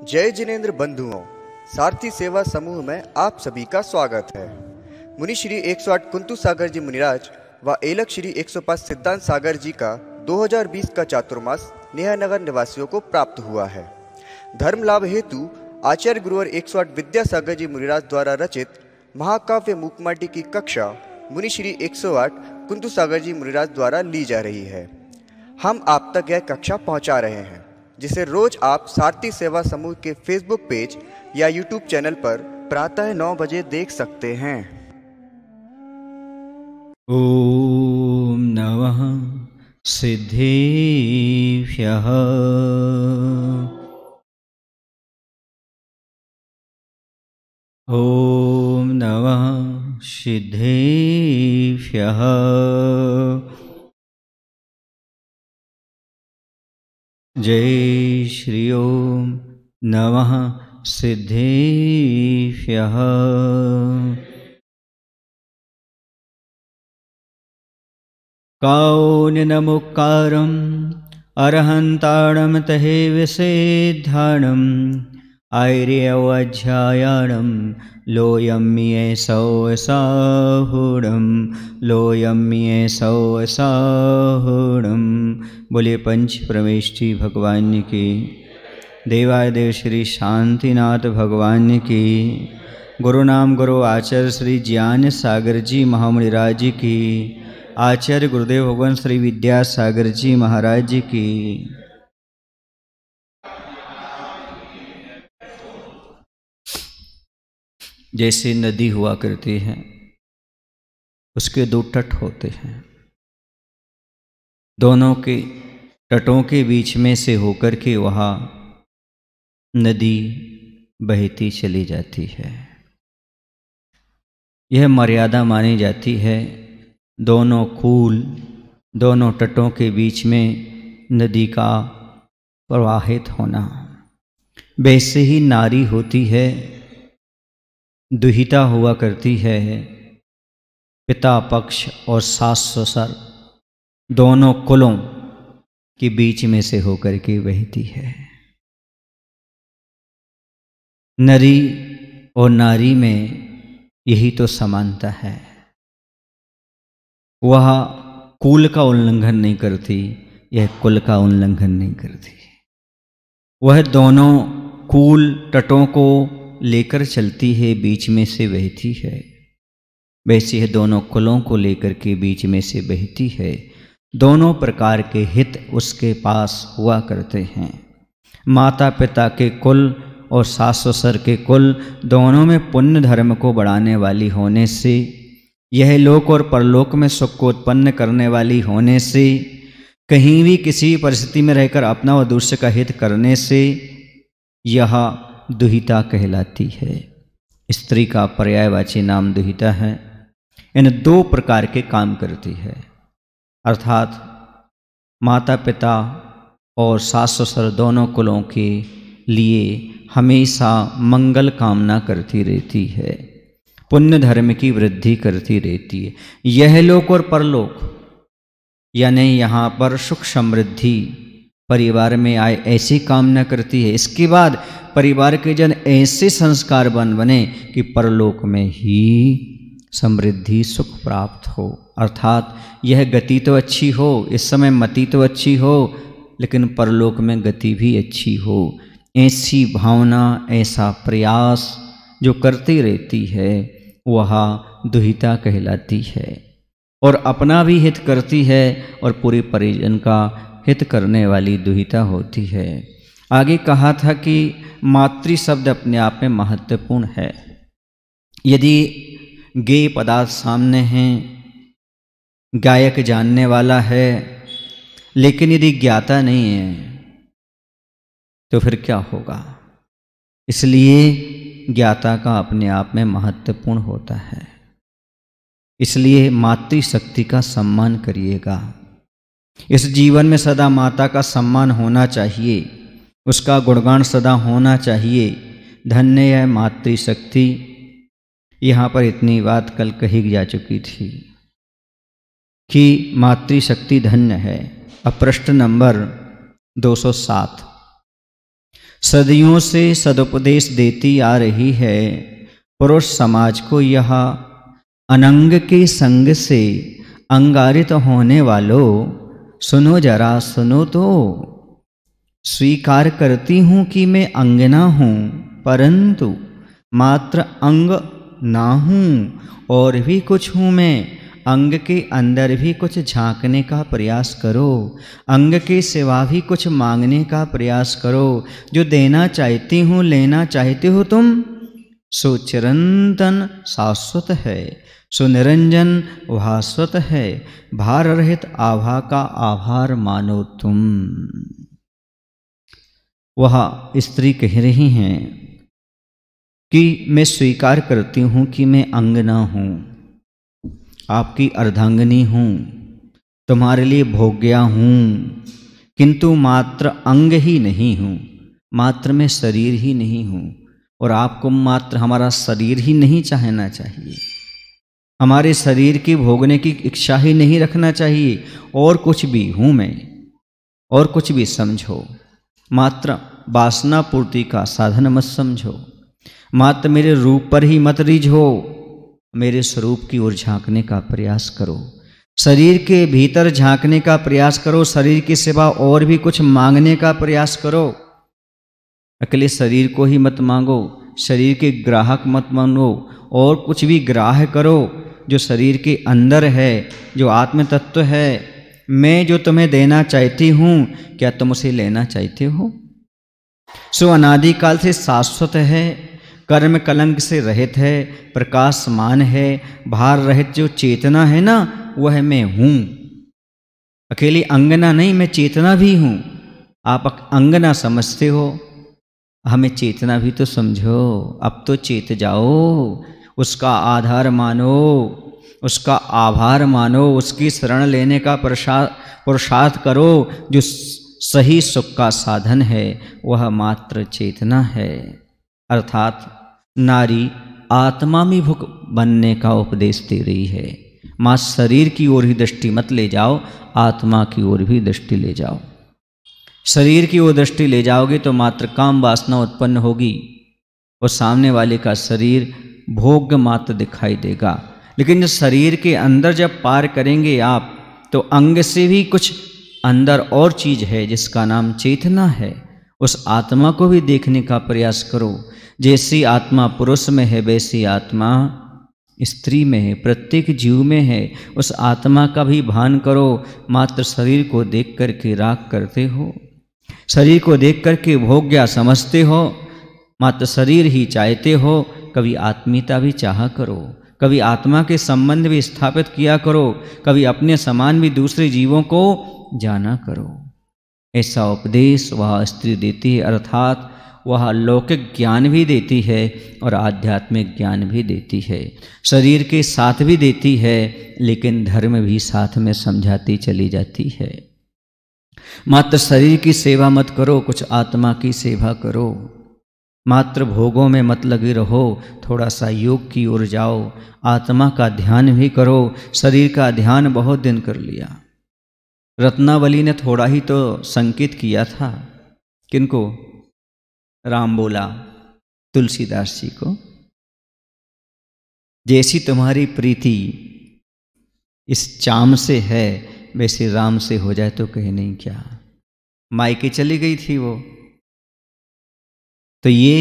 जय जिनेंद्र बंधुओं, सारथी सेवा समूह में आप सभी का स्वागत है। मुनि श्री 108 कुंतु सागर जी मुनिराज व एलक श्री 105 सिद्धांत सागर जी का 2020 का चातुर्मास नेहानगर निवासियों को प्राप्त हुआ है। धर्म लाभ हेतु आचार्य गुरुवर 108 विद्यासागर जी मुनिराज द्वारा रचित महाकाव्य मूकमाटी की कक्षा मुनि श्री 108 कुंतु सागर जी मुनिराज द्वारा ली जा रही है। हम आप तक यह कक्षा पहुंचा रहे हैं, जिसे रोज आप सारथी सेवा समूह के फेसबुक पेज या यूट्यूब चैनल पर प्रातः 9 बजे देख सकते हैं। ओम नमः सिद्धेभ्यः। ओम नमः सिद्धेभ्यः। जय श्री ओम नमः सिद्धेभ्यः। कारुण्यमुक्कारम् अरहन्ताणं तहे विसेद्धाणम् आर्यवध्यायाणं लोयम्ये सौसाहुणं लोयम्ये सौसाहुणं। बोले पंच प्रमेष्ठी भगवान की, देवादेव श्री शांतिनाथ भगवान की, गुरु नाम गुरु आचार्य श्री ज्ञान सागर जी महामुनिराज की, आचार्य गुरुदेव भगवान श्री विद्यासागर जी महाराज की। जैसे नदी हुआ करती है, उसके दो तट होते हैं, दोनों के तटों के बीच में से होकर के वहाँ नदी बहती चली जाती है। यह मर्यादा मानी जाती है, दोनों कूल दोनों तटों के बीच में नदी का प्रवाहित होना। वैसे ही नारी होती है, दुहिता हुआ करती है, पिता पक्ष और सास ससुर दोनों कुलों के बीच में से होकर के बहती है। नरी और नारी में यही तो समानता है। वह कुल का उल्लंघन नहीं करती, यह कुल का उल्लंघन नहीं करती। वह दोनों कुल तटों को लेकर चलती है, बीच में से बहती है। वैसे यह दोनों कुलों को लेकर के बीच में से बहती है। दोनों प्रकार के हित उसके पास हुआ करते हैं। माता पिता के कुल और सास ससुर के कुल दोनों में पुण्य धर्म को बढ़ाने वाली होने से, यह लोक और परलोक में सुख को उत्पन्न करने वाली होने से, कहीं भी किसी परिस्थिति में रहकर अपना और दूसरे का हित करने से यह दुहिता कहलाती है। स्त्री का पर्यायवाची नाम दुहिता है। इन दो प्रकार के काम करती है, अर्थात माता पिता और सास ससुर दोनों कुलों के लिए हमेशा मंगल कामना करती रहती है, पुण्य धर्म की वृद्धि करती रहती है। यह लोक और परलोक यानी यहाँ पर सुख समृद्धि परिवार में आए ऐसी कामना करती है। इसके बाद परिवार के जन ऐसे संस्कारवान बने कि परलोक में ही समृद्धि सुख प्राप्त हो, अर्थात यह गति तो अच्छी हो, इस समय मति तो अच्छी हो, लेकिन परलोक में गति भी अच्छी हो। ऐसी भावना, ऐसा प्रयास जो करती रहती है वह दुहिता कहलाती है, और अपना भी हित करती है और पूरे परिजन का हित करने वाली दुहिता होती है। आगे कहा था कि मातृ शब्द अपने आप में महत्वपूर्ण है। यदि गेय पदार्थ सामने हैं, गायक जानने वाला है, लेकिन यदि ज्ञाता नहीं है तो फिर क्या होगा? इसलिए ज्ञाता का अपने आप में महत्वपूर्ण होता है। इसलिए मातृशक्ति का सम्मान करिएगा। इस जीवन में सदा माता का सम्मान होना चाहिए, उसका गुणगान सदा होना चाहिए। धन्य है मातृशक्ति। यहाँ पर इतनी बात कल कही जा चुकी थी कि मातृशक्ति धन्य है। अब प्रश्न नंबर 207। सदियों से सदुपदेश देती आ रही है पुरुष समाज को यह अनंग के संग से अंगारित होने वालों, सुनो जरा सुनो तो। स्वीकार करती हूँ कि मैं अंगना हूँ, परंतु मात्र अंग ना हूँ, और भी कुछ हूँ मैं। अंग के अंदर भी कुछ झांकने का प्रयास करो, अंग के सिवा भी कुछ मांगने का प्रयास करो। जो देना चाहती हूँ, लेना चाहते हो तुम, सो चिरंतन शाश्वत है, सो निरंजन भास्वत है। भार रहित आभा का आभार मानो तुम। वह स्त्री कह रही हैं कि मैं स्वीकार करती हूँ कि मैं अंगना हूँ, आपकी अर्धांगिनी हूँ, तुम्हारे लिए भोग्या हूँ, किंतु मात्र अंग ही नहीं हूँ, मात्र मैं शरीर ही नहीं हूँ। और आपको मात्र हमारा शरीर ही नहीं चाहना चाहिए, हमारे शरीर की भोगने की इच्छा ही नहीं रखना चाहिए। और कुछ भी हूँ मैं, और कुछ भी समझो, मात्र वासना पूर्ति का साधन मत समझो। मात्र मेरे रूप पर ही मत रिझो, मेरे स्वरूप की ओर झांकने का प्रयास करो, शरीर के भीतर झांकने का प्रयास करो, शरीर के सिवा और भी कुछ मांगने का प्रयास करो। अकेले शरीर को ही मत मांगो, शरीर के ग्राहक मत मांगो, और कुछ भी ग्राह्य करो जो शरीर के अंदर है, जो आत्म तत्व है। मैं जो तुम्हें देना चाहती हूँ, क्या तुम उसे लेना चाहते हो? सो अनादिकाल से शाश्वत है, कर्म कलंक से रहित है, प्रकाशमान है, भार रहित जो चेतना है ना, वह मैं हूँ। अकेली अंगना नहीं, मैं चेतना भी हूँ। आप अंगना समझते हो, हमें चेतना भी तो समझो। अब तो चेत जाओ, उसका आधार मानो, उसका आभार मानो, उसकी शरण लेने का पुरुषार्थ करो। जो सही सुख का साधन है वह मात्र चेतना है। अर्थात नारी आत्मा में भुक बनने का उपदेश दे रही है। माँ शरीर की ओर ही दृष्टि मत ले जाओ, आत्मा की ओर भी दृष्टि ले जाओ। शरीर की ओर दृष्टि ले जाओगे तो मात्र काम वासना उत्पन्न होगी, और सामने वाले का शरीर भोग्य मात्र दिखाई देगा। लेकिन जब शरीर के अंदर जब पार करेंगे आप, तो अंग से भी कुछ अंदर और चीज है जिसका नाम चेतना है। उस आत्मा को भी देखने का प्रयास करो। जैसी आत्मा पुरुष में है, वैसी आत्मा स्त्री में है, प्रत्येक जीव में है। उस आत्मा का भी भान करो। मात्र शरीर को देख करके राग करते हो, शरीर को देख करके भोग्या समझते हो, मात्र शरीर ही चाहते हो। कभी आत्मीयता भी चाहा करो, कभी आत्मा के संबंध भी स्थापित किया करो, कभी अपने समान भी दूसरे जीवों को जाना करो। ऐसा उपदेश वह स्त्री देती है, अर्थात वह लौकिक ज्ञान भी देती है और आध्यात्मिक ज्ञान भी देती है। शरीर के साथ भी देती है, लेकिन धर्म भी साथ में समझाती चली जाती है। मात्र शरीर की सेवा मत करो, कुछ आत्मा की सेवा करो। मात्र भोगों में मत लगे रहो, थोड़ा सा योग की ओर जाओ, आत्मा का ध्यान भी करो। शरीर का ध्यान बहुत दिन कर लिया। रत्नावली ने थोड़ा ही तो संकेत किया था। किनको? राम बोला तुलसीदास जी को, जैसी तुम्हारी प्रीति इस चाम से है, वैसे राम से हो जाए तो कहे नहीं क्या। मायके चली गई थी वो। तो ये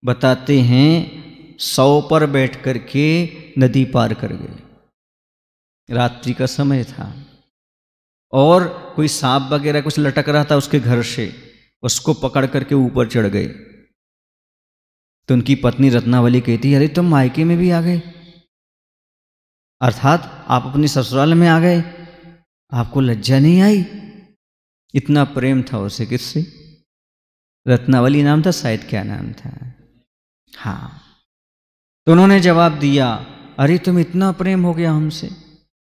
बताते हैं 100 पर बैठ करके नदी पार कर गए। रात्रि का समय था और कोई सांप वगैरह कुछ लटक रहा था उसके घर से, उसको पकड़ करके ऊपर चढ़ गए। तो उनकी पत्नी रत्नावली कहती, अरे तुम मायके में भी आ गए, अर्थात आप अपने ससुराल में आ गए, आपको लज्जा नहीं आई? इतना प्रेम था उसे किससे? रत्नावली नाम था शायद, क्या नाम था? हाँ। तो उन्होंने जवाब दिया, अरे तुम इतना प्रेम हो गया हमसे,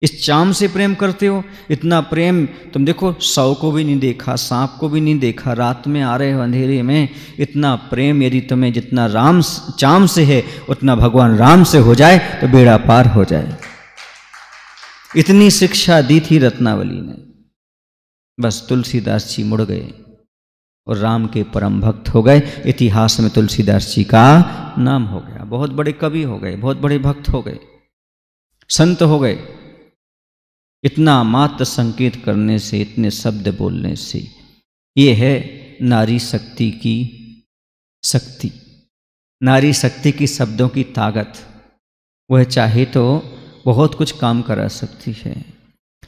इस चाम से प्रेम करते हो? इतना प्रेम तुम देखो, 100 को भी नहीं देखा, सांप को भी नहीं देखा, रात में आ रहे हो अंधेरे में। इतना प्रेम यदि तुम्हें जितना राम चाम से है, उतना भगवान राम से हो जाए तो बेड़ा पार हो जाए। इतनी शिक्षा दी थी रत्नावली ने। बस तुलसीदास जी मुड़ गए और राम के परम भक्त हो गए। इतिहास में तुलसीदास जी का नाम हो गया। बहुत बड़े कवि हो गए, बहुत बड़े भक्त हो गए, संत हो गए। इतना मात्र संकेत करने से, इतने शब्द बोलने से, ये है नारी शक्ति की शक्ति, नारी शक्ति की शब्दों की ताकत। वह चाहे तो बहुत कुछ काम करा सकती है।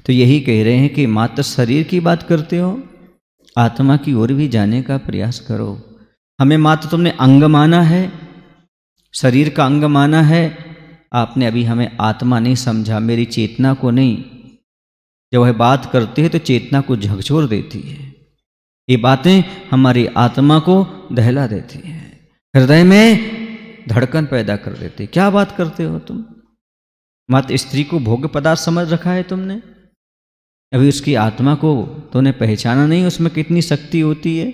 तो यही कह रहे हैं कि मात्र शरीर की बात करते हो, आत्मा की ओर भी जाने का प्रयास करो। हमें मात्र तुमने अंग माना है, शरीर का अंग माना है, आपने अभी हमें आत्मा नहीं समझा, मेरी चेतना को नहीं। जब वह बात करते हैं तो चेतना को झकझोर देती है। ये बातें हमारी आत्मा को दहला देती हैं, हृदय में धड़कन पैदा कर देती। क्या बात करते हो तुम? मात्र स्त्री को भोग्य पदार्थ समझ रखा है तुमने, अभी उसकी आत्मा को तूने पहचाना नहीं, उसमें कितनी शक्ति होती है।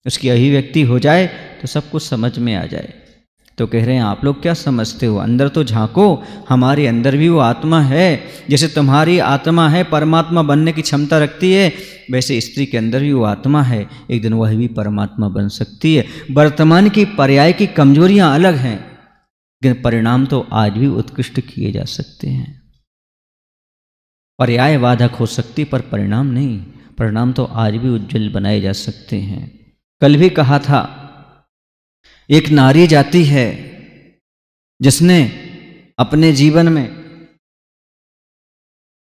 उसकी अभिव्यक्ति हो जाए तो सब कुछ समझ में आ जाए। तो कह रहे हैं आप लोग क्या समझते हो, अंदर तो झांको, हमारे अंदर भी वो आत्मा है। जैसे तुम्हारी आत्मा है परमात्मा बनने की क्षमता रखती है, वैसे स्त्री के अंदर भी वो आत्मा है, एक दिन वह भी परमात्मा बन सकती है। वर्तमान की पर्याय की कमजोरियां अलग हैं, लेकिन परिणाम तो आज भी उत्कृष्ट किए जा सकते हैं। पर्याय बाधक हो सकती पर परिणाम नहीं, परिणाम तो आज भी उज्जवल बनाए जा सकते हैं। कल भी कहा था, एक नारी जाति है जिसने अपने जीवन में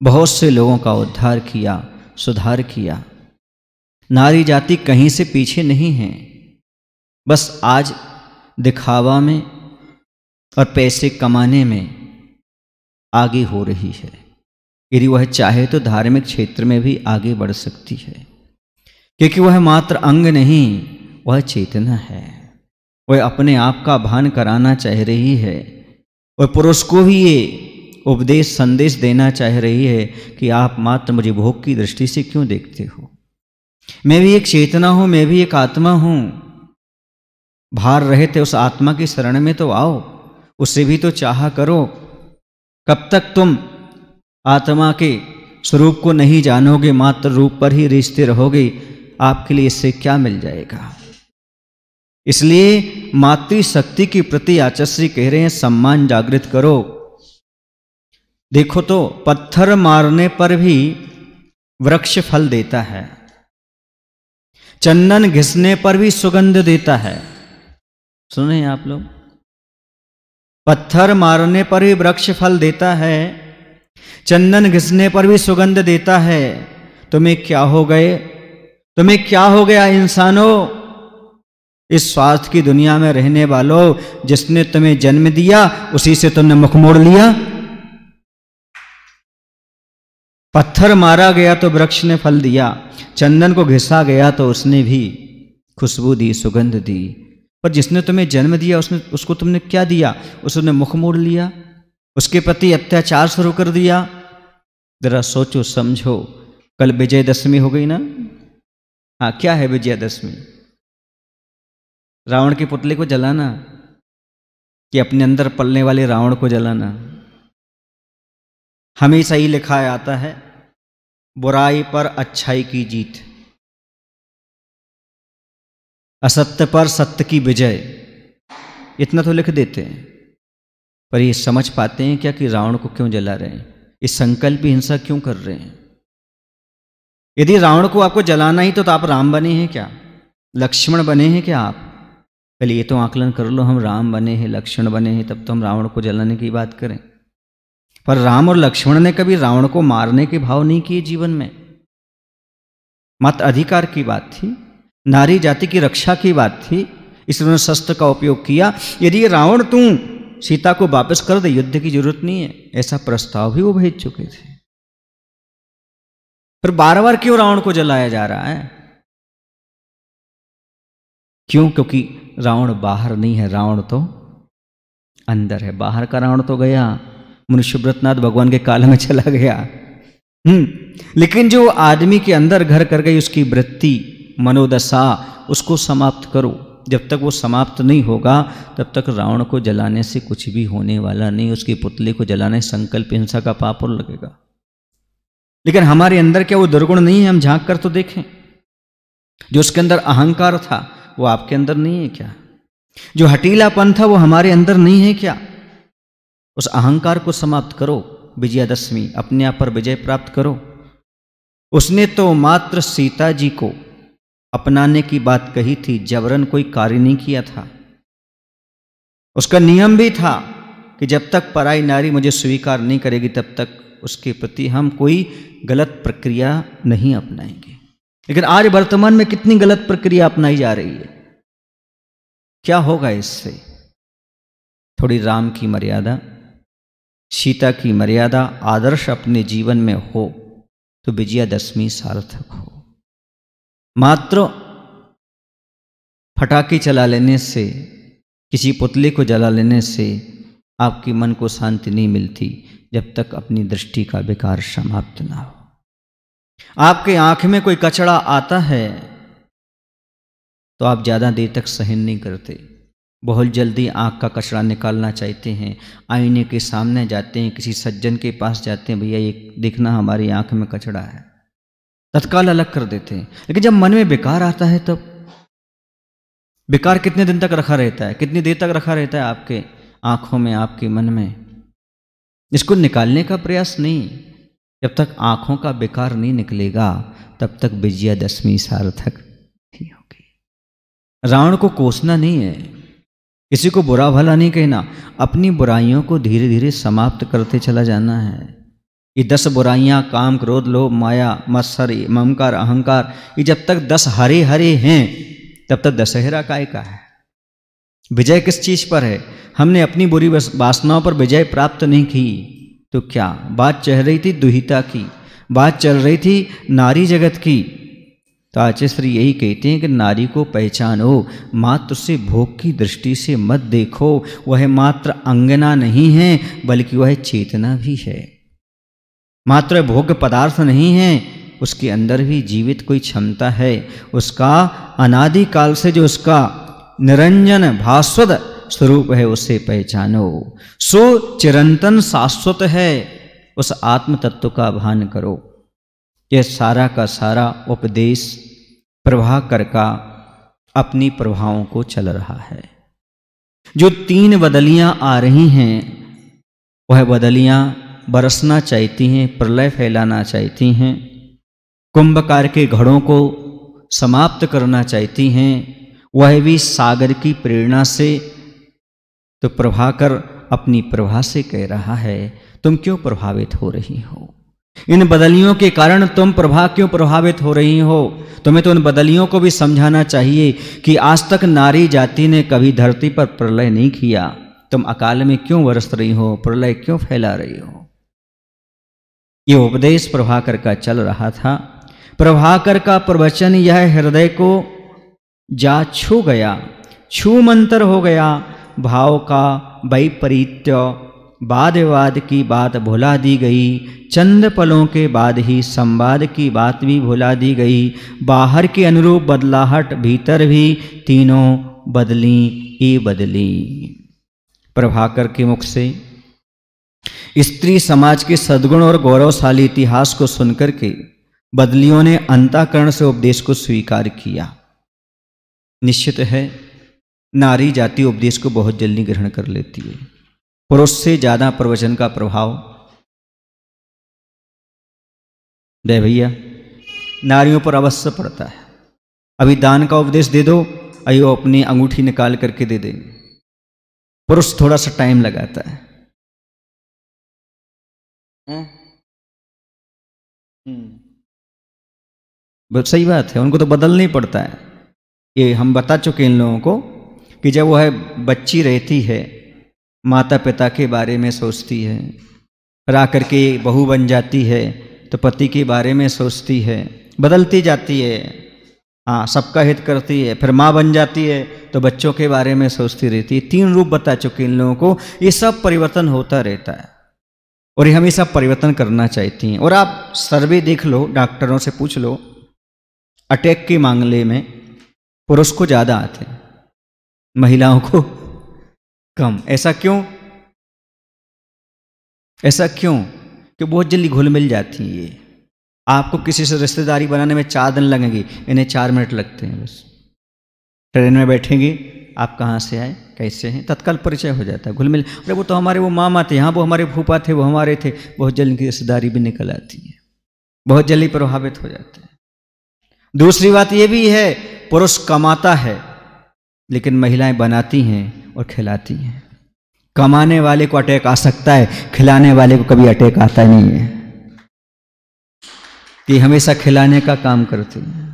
बहुत से लोगों का उद्धार किया, सुधार किया। नारी जाति कहीं से पीछे नहीं है, बस आज दिखावा में और पैसे कमाने में आगे हो रही है। यदि वह चाहे तो धार्मिक क्षेत्र में भी आगे बढ़ सकती है, क्योंकि वह मात्र अंग नहीं, वह चेतना है। वह अपने आप का भान कराना चाह रही है और पुरुष को भी ये उपदेश संदेश देना चाह रही है कि आप मात्र मुझे भोग की दृष्टि से क्यों देखते हो। मैं भी एक चेतना हूं, मैं भी एक आत्मा हूं। भार रहे थे उस आत्मा की शरण में तो आओ, उससे भी तो चाहा करो। कब तक तुम आत्मा के स्वरूप को नहीं जानोगे, मात्र रूप पर ही रिश्ते रहोगे, आपके लिए इससे क्या मिल जाएगा। इसलिए मातृशक्ति के प्रति आचार्य कह रहे हैं सम्मान जागृत करो। देखो तो पत्थर मारने पर भी वृक्ष फल देता है, चंदन घिसने पर भी सुगंध देता है। सुने आप लोग, पत्थर मारने पर भी वृक्ष फल देता है, चंदन घिसने पर भी सुगंध देता है। तुम्हें क्या हो गए, तुम्हें क्या हो गया इंसानों, इस स्वार्थ की दुनिया में रहने वालों। जिसने तुम्हें जन्म दिया उसी से तुमने मुख मोड़ लिया। पत्थर मारा गया तो वृक्ष ने फल दिया, चंदन को घिसा गया तो उसने भी खुशबू दी, सुगंध दी। पर जिसने तुम्हें जन्म दिया उसको तुमने क्या दिया, उसने मुख मोड़ लिया, उसके प्रति अत्याचार शुरू कर दिया। जरा सोचो समझो, कल विजयदशमी हो गई ना। हाँ, क्या है विजयदशमी? रावण के पुतले को जलाना कि अपने अंदर पलने वाले रावण को जलाना। हमेशा ही लिखा आता है, बुराई पर अच्छाई की जीत, असत्य पर सत्य की विजय। इतना तो लिख देते हैं, पर ये समझ पाते हैं क्या कि रावण को क्यों जला रहे हैं, इस संकल्प हिंसा क्यों कर रहे हैं। यदि रावण को आपको जलाना ही तो आप राम बने हैं क्या, लक्ष्मण बने हैं क्या आप? पहले ये तो आकलन कर लो, हम राम बने हैं, लक्ष्मण बने हैं, तब तो हम रावण को जलाने की बात करें। पर राम और लक्ष्मण ने कभी रावण को मारने के भाव नहीं किए जीवन में। मात्र अधिकार की बात थी, नारी जाति की रक्षा की बात थी, इसलिए उन्होंने शस्त्र का उपयोग किया। यदि रावण तू सीता को वापस कर दे, युद्ध की जरूरत नहीं है, ऐसा प्रस्ताव भी वो भेज चुके थे। फिर बार बार क्यों रावण को जलाया जा रहा है? क्यों? क्योंकि रावण बाहर नहीं है, रावण तो अंदर है। बाहर का रावण तो गया, मुनि सुब्रतनाथ भगवान के काल में चला गया। लेकिन जो आदमी के अंदर घर कर गई, उसकी वृत्ति, मनोदशा, उसको समाप्त करो। जब तक वो समाप्त नहीं होगा तब तक रावण को जलाने से कुछ भी होने वाला नहीं। उसके पुतले को जलाने संकल्प हिंसा का पाप और लगेगा। लेकिन हमारे अंदर क्या वो दुर्गुण नहीं है? हम झांक कर तो देखें। जो उसके अंदर अहंकार था वो आपके अंदर नहीं है क्या? जो हठीलापन था वो हमारे अंदर नहीं है क्या? उस अहंकार को समाप्त करो। विजयादशमी, अपने आप पर विजय प्राप्त करो। उसने तो मात्र सीता जी को अपनाने की बात कही थी, जबरन कोई कार्य नहीं किया था। उसका नियम भी था कि जब तक पराई नारी मुझे स्वीकार नहीं करेगी तब तक उसके प्रति हम कोई गलत प्रक्रिया नहीं अपनाएंगे। लेकिन आज वर्तमान में कितनी गलत प्रक्रिया अपनाई जा रही है। क्या होगा इससे? थोड़ी राम की मर्यादा, सीता की मर्यादा, आदर्श अपने जीवन में हो तो विजयादशमी सार्थक हो। मात्र फटाके चला लेने से, किसी पुतले को जला लेने से आपके मन को शांति नहीं मिलती जब तक अपनी दृष्टि का विकार समाप्त ना हो। आपके आंख में कोई कचरा आता है तो आप ज़्यादा देर तक सहन नहीं करते, बहुत जल्दी आंख का कचरा निकालना चाहते हैं। आईने के सामने जाते हैं, किसी सज्जन के पास जाते हैं, भैया ये देखना हमारी आंख में कचरा है, तत्काल अलग कर देते हैं। लेकिन जब मन में विकार आता है तब विकार कितने दिन तक रखा रहता है? कितनी देर तक रखा रहता है आपके आंखों में, आपके मन में? इसको निकालने का प्रयास नहीं। जब तक आंखों का विकार नहीं निकलेगा तब तक विजयादशमी सार्थक नहीं होगी। रावण को कोसना नहीं है, किसी को बुरा भला नहीं कहना, अपनी बुराइयों को धीरे धीरे समाप्त करते चला जाना है। ये 10 बुराइयां, काम, क्रोध, लोभ, माया, मत्सर, ममकार, अहंकार, ये जब तक 10 हरे हरे हैं तब तक दशहरा काय का है। विजय किस चीज पर है? हमने अपनी बुरी वासनाओं पर विजय प्राप्त नहीं की तो क्या? बात चल रही थी दुहिता की, बात चल रही थी नारी जगत की। तो आचार्य श्री यही कहते हैं कि नारी को पहचानो, मात्र उसे भोग की दृष्टि से मत देखो। वह मात्र अंगना नहीं है बल्कि वह चेतना भी है। मात्र भोग्य पदार्थ नहीं है, उसके अंदर भी जीवित कोई क्षमता है। उसका अनादि काल से जो उसका निरंजन भास्वत स्वरूप है उसे पहचानो। सो चिरंतन शाश्वत है, उस आत्म तत्व का भान करो। यह सारा का सारा उपदेश प्रभाकर का अपनी प्रभावों को चल रहा है। जो 3 बदलियां आ रही हैं वह बदलियां बरसना चाहती हैं, प्रलय फैलाना चाहती हैं, कुंभकार के घड़ों को समाप्त करना चाहती हैं, वह भी सागर की प्रेरणा से। तो प्रभाकर अपनी प्रभा से कह रहा है, तुम क्यों प्रभावित हो रही हो? इन बदलियों के कारण तुम प्रभा क्यों प्रभावित हो रही हो? तुम्हें तो उन बदलियों को भी समझाना चाहिए कि आज तक नारी जाति ने कभी धरती पर प्रलय नहीं किया। तुम अकाल में क्यों बरस रही हो, प्रलय क्यों फैला रही हो? ये उपदेश प्रभाकर का चल रहा था। प्रभाकर का प्रवचन यह हृदय को जा छू गया, छू मंतर हो गया। भाव का वैपरीत्य, वाद विवाद की बात भुला दी गई। चंद पलों के बाद ही संवाद की बात भी भुला दी गई। बाहर के अनुरूप बदलाहट, भीतर भी तीनों बदली ही बदली। प्रभाकर के मुख से स्त्री समाज के सद्गुण और गौरवशाली इतिहास को सुनकर के बदलियों ने अंतःकरण से उपदेश को स्वीकार किया। निश्चित है नारी जाति उपदेश को बहुत जल्दी ग्रहण कर लेती है। पुरुष से ज्यादा प्रवचन का प्रभाव दे भैया नारियों पर अवश्य पड़ता है। अभी दान का उपदेश दे दो, अयो अपनी अंगूठी निकाल करके दे देंगे। पुरुष थोड़ा सा टाइम लगाता है। बहुत सही बात है, उनको तो बदलना ही पड़ता है। ये हम बता चुके इन लोगों को कि जब वह बच्ची रहती है माता पिता के बारे में सोचती है, फिर आकर के बहू बन जाती है तो पति के बारे में सोचती है, बदलती जाती है। हाँ, सबका हित करती है। फिर माँ बन जाती है तो बच्चों के बारे में सोचती रहती है। 3 रूप बता चुके इन लोगों को। ये सब परिवर्तन होता रहता है और ये हमेशा परिवर्तन करना चाहती हैं। और आप सर्वे देख लो, डॉक्टरों से पूछ लो, अटैक के मामले में पुरुष को ज़्यादा आते हैं, महिलाओं को कम। ऐसा क्यों? ऐसा क्यों? कि बहुत जल्दी घुल मिल जाती है। आपको किसी से रिश्तेदारी बनाने में 4 दिन लगेंगे, इन्हें 4 मिनट लगते हैं बस। ट्रेन में बैठेंगे, आप कहाँ से आए, कैसे हैं, तत्काल परिचय हो जाता है, घुल मिल। अरे वो तो हमारे वो मामा थे, हाँ वो हमारे फूफा थे, वो हमारे थे। बहुत जल्द की रिश्तेदारी भी निकल आती है, बहुत जल्दी प्रभावित हो जाते हैं। दूसरी बात ये भी है, पुरुष कमाता है लेकिन महिलाएं बनाती हैं और खिलाती हैं। कमाने वाले को अटैक आ सकता है, खिलाने वाले को कभी अटैक आता नहीं है, कि हमेशा खिलाने का काम करती है।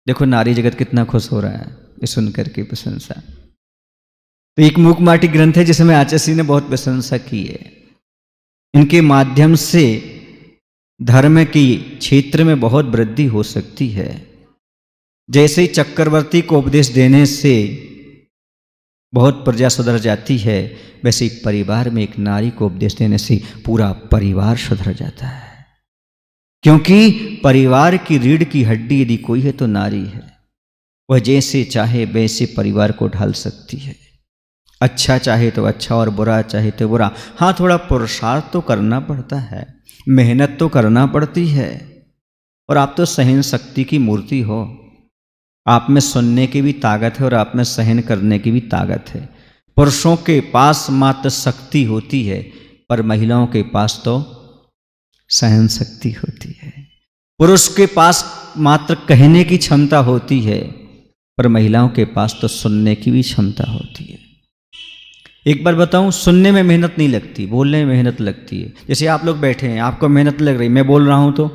देखो नारी जगत कितना खुश हो रहा है ये सुनकर के प्रशंसा। तो एक मूकमाटी ग्रंथ है जिसमें आचार्य ने बहुत प्रशंसा की है। इनके माध्यम से धर्म की क्षेत्र में बहुत वृद्धि हो सकती है। जैसे ही चक्रवर्ती को उपदेश देने से बहुत प्रजा सुधर जाती है, वैसे ही परिवार में एक नारी को उपदेश देने से पूरा परिवार सुधर जाता है। क्योंकि परिवार की रीढ़ की हड्डी यदि कोई है तो नारी है। वह जैसे चाहे वैसे परिवार को ढाल सकती है। अच्छा चाहे तो अच्छा और बुरा चाहे तो बुरा। हाँ, थोड़ा पुरुषार्थ तो करना पड़ता है, मेहनत तो करना पड़ती है। और आप तो सहन शक्ति की मूर्ति हो, आप में सुनने की भी ताकत है और आप में सहन करने की भी ताकत है। पुरुषों के पास मात्र शक्ति होती है, पर महिलाओं के पास तो सहन शक्ति होती है। पुरुष के पास मात्र कहने की क्षमता होती है, पर महिलाओं के पास तो सुनने की भी क्षमता होती है। एक बार बताऊं, सुनने में मेहनत नहीं लगती, बोलने में मेहनत लगती है। जैसे आप लोग बैठे हैं, आपको मेहनत लग रही, मैं बोल रहा हूं तो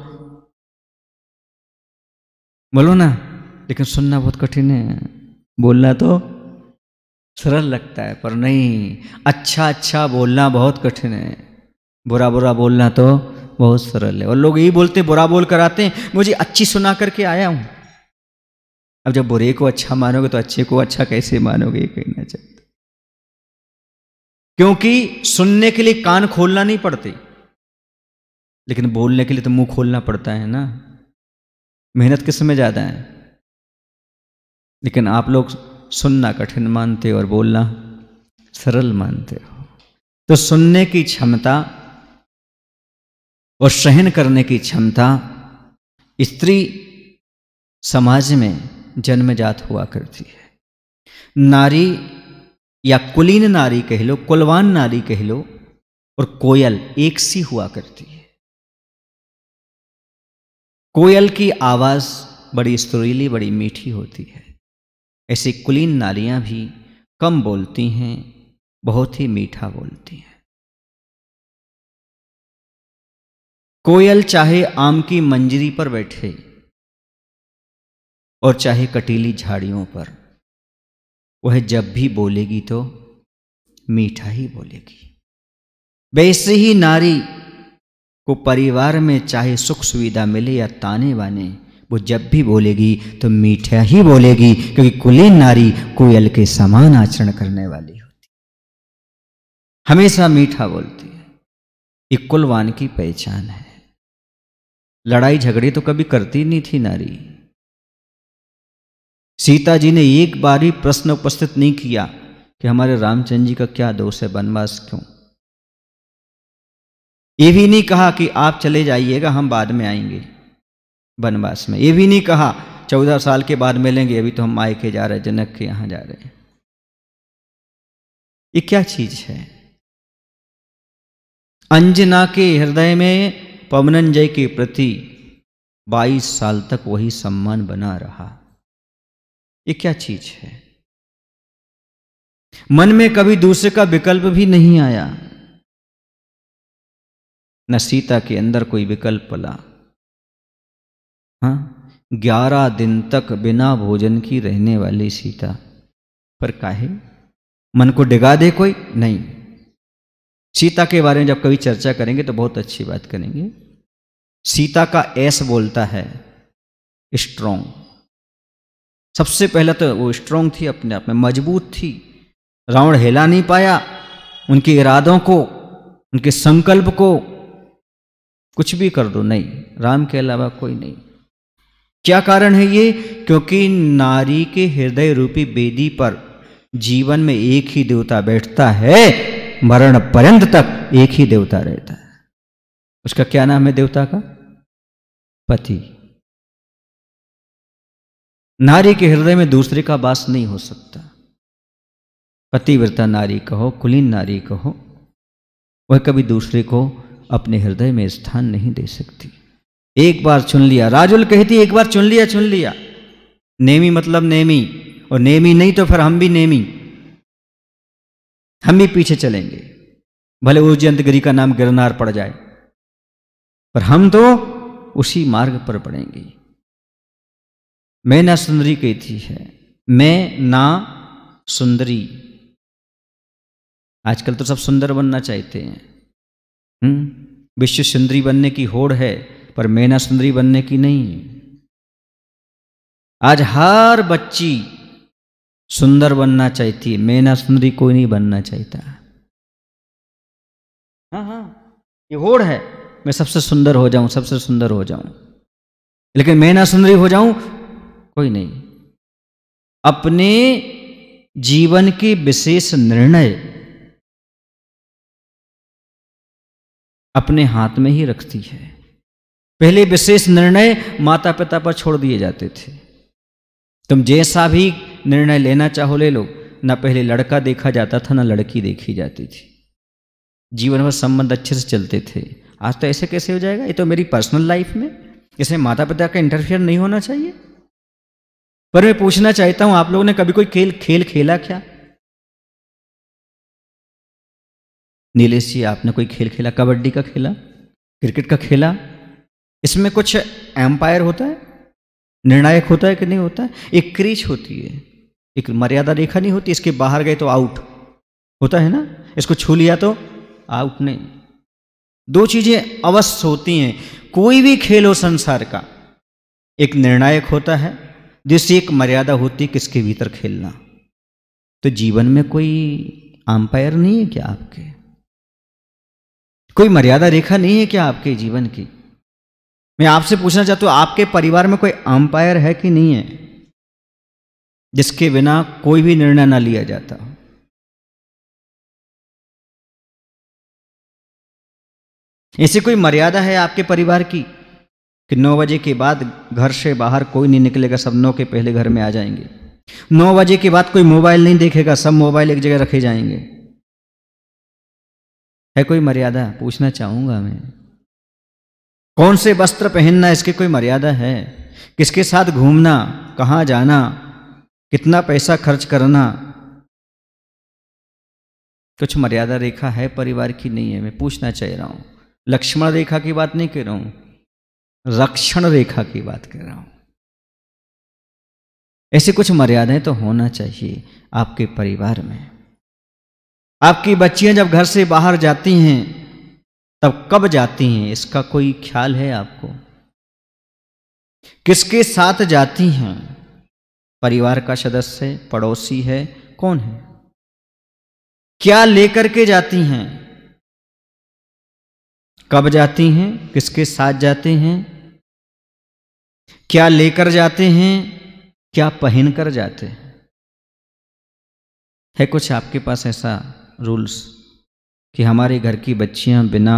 बोलो ना, लेकिन सुनना बहुत कठिन है। बोलना तो सरल लगता है, पर नहीं, अच्छा बोलना बहुत कठिन है, बुरा बोलना तो बहुत सरल है। और लोग यही बोलते, बुरा बोल कर आते हैं, मुझे अच्छी सुना करके आया हूं। अब जब बुरे को अच्छा मानोगे तो अच्छे को अच्छा कैसे मानोगे, ये कहना चाहते। क्योंकि सुनने के लिए कान खोलना नहीं पड़ते, लेकिन बोलने के लिए तो मुंह खोलना पड़ता है ना। मेहनत किस में ज्यादा है? लेकिन आप लोग सुनना कठिन मानते हो और बोलना सरल मानते हो। तो सुनने की क्षमता और सहन करने की क्षमता स्त्री समाज में जन्मजात हुआ करती है। नारी या कुलीन नारी कह लो, कुलवान नारी कह लो, और कोयल एक सी हुआ करती है। कोयल की आवाज बड़ी सुरीली, बड़ी मीठी होती है। ऐसी कुलीन नारियां भी कम बोलती हैं, बहुत ही मीठा बोलती हैं। कोयल चाहे आम की मंजरी पर बैठे और चाहे कटीली झाड़ियों पर, वह जब भी बोलेगी तो मीठा ही बोलेगी। वैसे ही नारी को परिवार में चाहे सुख सुविधा मिले या ताने बाने, वो जब भी बोलेगी तो मीठा ही बोलेगी, क्योंकि कुलीन नारी कोयल के समान आचरण करने वाली होती, हमेशा मीठा बोलती है। ये कुलवान की पहचान है। लड़ाई झगड़े तो कभी करती नहीं थी नारी। सीता जी ने एक बार ही प्रश्न उपस्थित नहीं किया कि हमारे रामचंद्र जी का क्या दोष है, वनवास क्यों। ये भी नहीं कहा कि आप चले जाइएगा, हम बाद में आएंगे वनवास में। ये भी नहीं कहा 14 साल के बाद मिलेंगे, अभी तो हम मायके जा रहे हैं, जनक के यहां जा रहे हैं। ये क्या चीज है? अंजना के हृदय में पवनंजय के प्रति 22 साल तक वही सम्मान बना रहा। ये क्या चीज है? मन में कभी दूसरे का विकल्प भी नहीं आया। न सीता के अंदर कोई विकल्प पला। हाँ, 11 दिन तक बिना भोजन की रहने वाली सीता, पर काहे मन को डिगा दे कोई नहीं। सीता के बारे में जब कभी चर्चा करेंगे तो बहुत अच्छी बात करेंगे। सीता का एस बोलता है स्ट्रोंग। सबसे पहले तो वो स्ट्रोंग थी, अपने आप में मजबूत थी। रावण हिला नहीं पाया उनके इरादों को, उनके संकल्प को। कुछ भी कर दो, नहीं, राम के अलावा कोई नहीं। क्या कारण है ये? क्योंकि नारी के हृदय रूपी वेदी पर जीवन में एक ही देवता बैठता है, मरण पर्यंत तक एक ही देवता रहता है। उसका क्या नाम है देवता का? पति। नारी के हृदय में दूसरे का वास नहीं हो सकता। पतिव्रता नारी कहो, कुलीन नारी कहो, वह कभी दूसरे को अपने हृदय में स्थान नहीं दे सकती। एक बार चुन लिया, राजुल कहती एक बार चुन लिया, चुन लिया। नेमी मतलब नेमी, और नेमी नहीं तो फिर हम भी नेमी, हम भी पीछे चलेंगे, भले उस जयंतगिरी का नाम गिरनार पड़ जाए, पर हम तो उसी मार्ग पर पड़ेंगे। मैं ना सुंदरी कहती है, मैं ना सुंदरी। आजकल तो सब सुंदर बनना चाहते हैं। विश्व सुंदरी बनने की होड़ है, पर मैना सुंदरी बनने की नहीं। आज हर बच्ची सुंदर बनना चाहती है, मैना सुंदरी कोई नहीं बनना चाहता। हाँ, ये होड़ है, मैं सबसे सुंदर हो जाऊं, सबसे सुंदर हो जाऊं, लेकिन मैना सुंदरी हो जाऊं कोई नहीं। अपने जीवन के विशेष निर्णय अपने हाथ में ही रखती है। पहले विशेष निर्णय माता पिता पर छोड़ दिए जाते थे। तुम जैसा भी निर्णय लेना चाहो ले लो, ना पहले लड़का देखा जाता था ना लड़की देखी जाती थी। जीवन भर संबंध अच्छे से चलते थे। आज तो ऐसे कैसे हो जाएगा? ये तो मेरी पर्सनल लाइफ में, इसमें माता पिता का इंटरफेयर नहीं होना चाहिए। पर मैं पूछना चाहता हूं, आप लोगों ने कभी कोई खेल खेला क्या? नीलेश जी, आपने कोई खेल खेला? कबड्डी का खेला, क्रिकेट का खेला? इसमें कुछ एम्पायर होता है, निर्णायक होता है कि नहीं होता है? एक क्रीज होती है, एक मर्यादा रेखा नहीं होती, इसके बाहर गए तो आउट होता है ना, इसको छू लिया तो आउट नहीं। दो चीजें अवश्य होती हैं कोई भी खेल हो संसार का। एक निर्णायक होता है, जिससे एक मर्यादा होती है किसके भीतर खेलना। तो जीवन में कोई अंपायर नहीं है क्या आपके? कोई मर्यादा रेखा नहीं है क्या आपके जीवन की? मैं आपसे पूछना चाहता हूं, आपके परिवार में कोई अंपायर है कि नहीं है, जिसके बिना कोई भी निर्णय ना लिया जाता? ऐसी कोई मर्यादा है आपके परिवार की कि 9 बजे के बाद घर से बाहर कोई नहीं निकलेगा, सब 9 के पहले घर में आ जाएंगे। 9 बजे के बाद कोई मोबाइल नहीं देखेगा, सब मोबाइल एक जगह रखे जाएंगे। है कोई मर्यादा? पूछना चाहूंगा मैं। कौन से वस्त्र पहनना, इसकी कोई मर्यादा है? किसके साथ घूमना, कहाँ जाना, कितना पैसा खर्च करना, कुछ मर्यादा रेखा है परिवार की? नहीं है। मैं पूछना चाह रहा हूं, लक्ष्मण रेखा की बात नहीं कर रहा हूं, रक्षण रेखा की बात कर रहा हूं। ऐसी कुछ मर्यादाएं तो होना चाहिए आपके परिवार में। आपकी बच्चियां जब घर से बाहर जाती हैं तब कब जाती हैं, इसका कोई ख्याल है आपको? किसके साथ जाती हैं? परिवार का सदस्य है, पड़ोसी है, कौन है? क्या लेकर के जाती हैं? कब जाती हैं? किसके साथ जाते हैं? क्या लेकर जाते हैं? क्या पहन कर जाते हैं? है कुछ आपके पास ऐसा रूल्स कि हमारे घर की बच्चियां बिना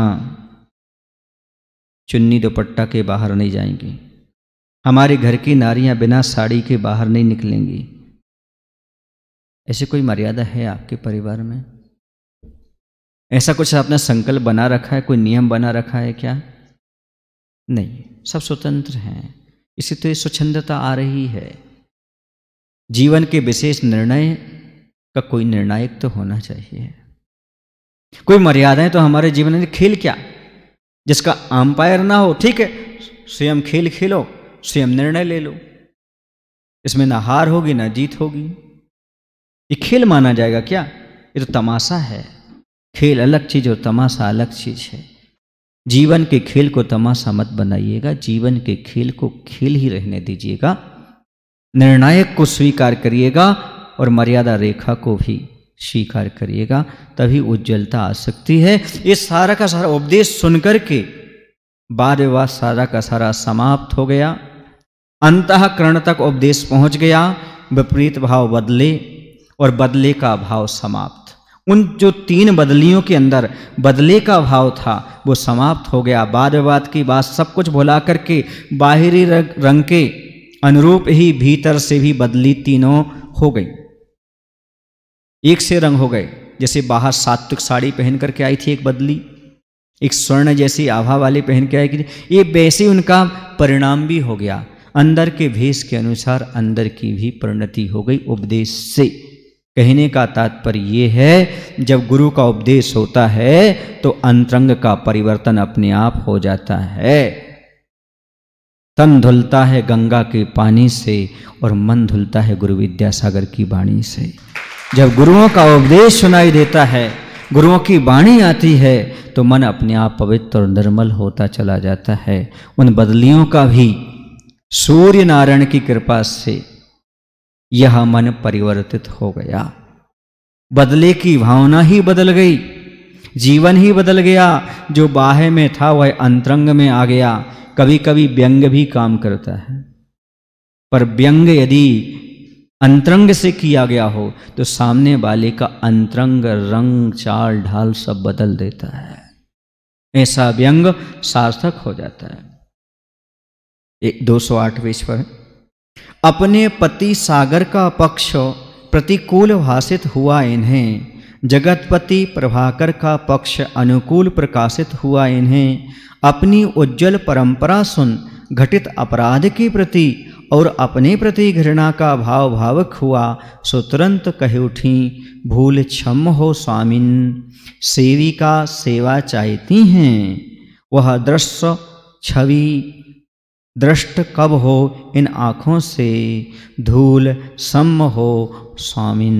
चुन्नी दुपट्टा के बाहर नहीं जाएंगी, हमारे घर की नारियां बिना साड़ी के बाहर नहीं निकलेंगी? ऐसी कोई मर्यादा है आपके परिवार में? ऐसा कुछ आपने संकल्प बना रखा है, कोई नियम बना रखा है क्या? नहीं, सब स्वतंत्र हैं। इसी तो स्वच्छंदता आ रही है। जीवन के विशेष निर्णय का कोई निर्णायक तो होना चाहिए। कोई मर्यादाएं तो हमारे जीवन में। खेल क्या जिसका अंपायर ना हो? ठीक है, स्वयं खेल खेलो, स्वयं निर्णय ले लो, इसमें ना हार होगी ना जीत होगी। ये खेल माना जाएगा क्या? ये तो तमाशा है। खेल अलग चीज और तमाशा अलग चीज है। जीवन के खेल को तमाशा मत बनाइएगा, जीवन के खेल को खेल ही रहने दीजिएगा। निर्णायक को स्वीकार करिएगा और मर्यादा रेखा को भी स्वीकार करिएगा, तभी उज्ज्वलता आ सकती है। ये सारा का सारा उपदेश सुनकर के वाद विवाद सारा का सारा समाप्त हो गया। अंतःकरण तक उपदेश पहुंच गया। विपरीत भाव बदले और बदले का भाव समाप्त। उन जो 3 बदलियों के अंदर बदले का भाव था वो समाप्त हो गया। बाद विवाद की बात सब कुछ भुला करके बाहरी रंग के अनुरूप ही भीतर से भी बदली तीनों हो गई, एक से रंग हो गए। जैसे बाहर सात्विक साड़ी पहन करके आई थी एक बदली, एक स्वर्ण जैसी आभा वाली पहन के आई थी, ये वैसे उनका परिणाम भी हो गया। अंदर के भेष के अनुसार अंदर की भी परिणति हो गई उपदेश से। कहने का तात्पर्य ये है, जब गुरु का उपदेश होता है तो अंतरंग का परिवर्तन अपने आप हो जाता है। तन धुलता है गंगा के पानी से और मन धुलता है गुरु विद्यासागर की वाणी से। जब गुरुओं का उपदेश सुनाई देता है, गुरुओं की वाणी आती है, तो मन अपने आप पवित्र और निर्मल होता चला जाता है। उन बदलियों का भी सूर्य नारायण की कृपा से यह मन परिवर्तित हो गया। बदले की भावना ही बदल गई, जीवन ही बदल गया। जो बाह्य में था वह अंतरंग में आ गया। कभी कभी व्यंग भी काम करता है, पर व्यंग यदि अंतरंग से किया गया हो तो सामने वाले का अंतरंग रंग चाल ढाल सब बदल देता है। ऐसा व्यंग सार्थक हो जाता है। 208 पेज पर, अपने पति सागर का पक्ष प्रतिकूल भाषित हुआ इन्हें, जगतपति प्रभाकर का पक्ष अनुकूल प्रकाशित हुआ इन्हें। अपनी उज्जवल परंपरा सुन घटित अपराध के प्रति और अपने प्रति घृणा का भाव भावक हुआ, सो तुरंत कह उठी, भूल क्षम हो स्वामिन, सेविका सेवा चाहती हैं, वह दृश्य छवि दृष्ट कब हो इन आँखों से, धूल सम हो स्वामिन।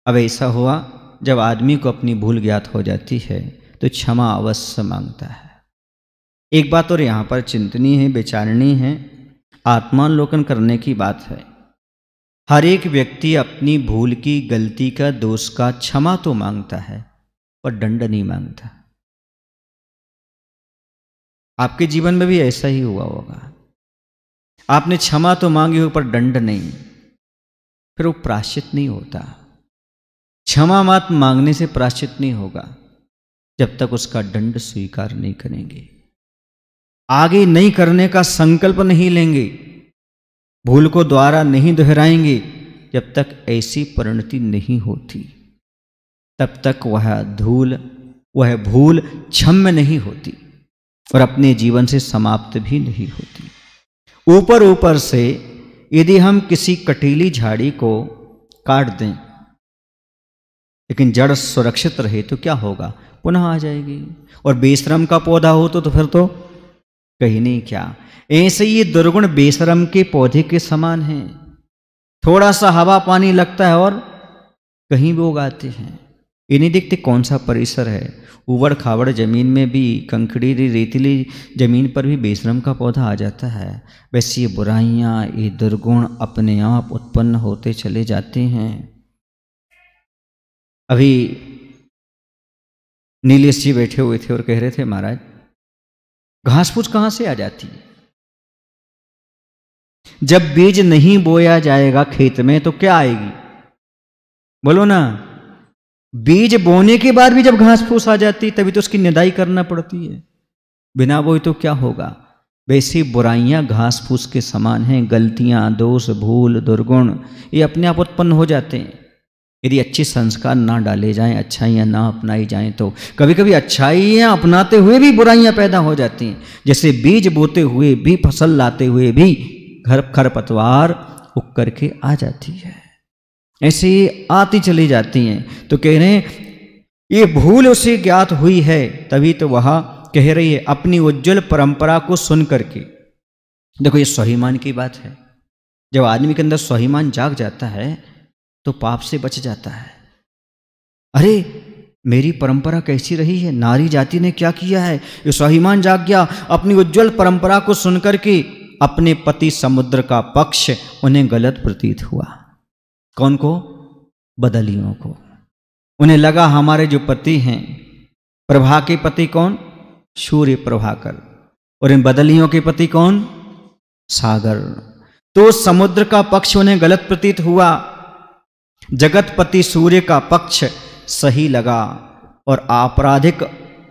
अब ऐसा हुआ, जब आदमी को अपनी भूल ज्ञात हो जाती है तो क्षमा अवश्य मांगता है। एक बात और यहाँ पर चिंतनीय है, विचारणीय है, आत्मावलोकन करने की बात है। हर एक व्यक्ति अपनी भूल की, गलती का, दोष का क्षमा तो मांगता है पर दंड नहीं मांगता। आपके जीवन में भी ऐसा ही हुआ होगा। आपने क्षमा तो मांगी हो पर दंड नहीं, फिर वो प्रायश्चित नहीं होता। क्षमा मात्र मांगने से प्रायश्चित नहीं होगा जब तक उसका दंड स्वीकार नहीं करेंगे, आगे नहीं करने का संकल्प नहीं लेंगे, भूल को द्वारा नहीं दोहराएंगे। जब तक ऐसी परिणति नहीं होती तब तक वह भूल क्षम्य नहीं होती और अपने जीवन से समाप्त भी नहीं होती। ऊपर ऊपर से यदि हम किसी कटीली झाड़ी को काट दें लेकिन जड़ सुरक्षित रहे तो क्या होगा, पुनः आ जाएगी। और बेशरम का पौधा हो तो फिर तो कहीं नहीं क्या। ऐसे ये दुर्गुण बेशरम के पौधे के समान हैं। थोड़ा सा हवा पानी लगता है और कहीं भी उगाते हैं। ये नहीं देखते कौन सा परिसर है। उबड़ खाबड़ जमीन में भी, कंकड़ी रेतीली जमीन पर भी बेशरम का पौधा आ जाता है। वैसे ये बुराइयां, ये दुर्गुण अपने आप उत्पन्न होते चले जाते हैं। अभी नीलेश जी बैठे हुए थे और कह रहे थे, महाराज घास फूस कहां से आ जाती है? जब बीज नहीं बोया जाएगा खेत में तो क्या आएगी? बोलो ना। बीज बोने के बाद भी जब घास फूस आ जाती तभी तो उसकी निदाई करना पड़ती है। बिना बोए तो क्या होगा। वैसी बुराइयां घास फूस के समान हैं। गलतियां, दोष, भूल, दुर्गुण ये अपने आप उत्पन्न हो जाते हैं यदि अच्छे संस्कार ना डाले जाएं, अच्छाइयाँ ना अपनाई जाएं तो। कभी कभी अच्छाइयाँ अपनाते हुए भी बुराइयाँ पैदा हो जाती हैं। जैसे बीज बोते हुए भी, फसल लाते हुए भी खरपतवार उग करके आ जाती है। ऐसे ही आती चली जाती हैं। तो कह रहे हैं ये भूल उसे ज्ञात हुई है, तभी तो वह कह रही है अपनी उज्जवल परंपरा को सुन करके। देखो ये स्वाभिमान की बात है। जब आदमी के अंदर स्वाभिमान जाग जाता है तो पाप से बच जाता है। अरे मेरी परंपरा कैसी रही है, नारी जाति ने क्या किया है, ये स्वाभिमान जाग गया। अपनी उज्जवल परंपरा को सुनकर के अपने पति समुद्र का पक्ष उन्हें गलत प्रतीत हुआ। कौन को? बदलियों को। उन्हें लगा हमारे जो पति हैं, प्रभा के पति कौन? सूर्य प्रभाकर। और इन बदलियों के पति कौन? सागर। तो समुद्र का पक्ष उन्हें गलत प्रतीत हुआ। जगतपति सूर्य का पक्ष सही लगा और आपराधिक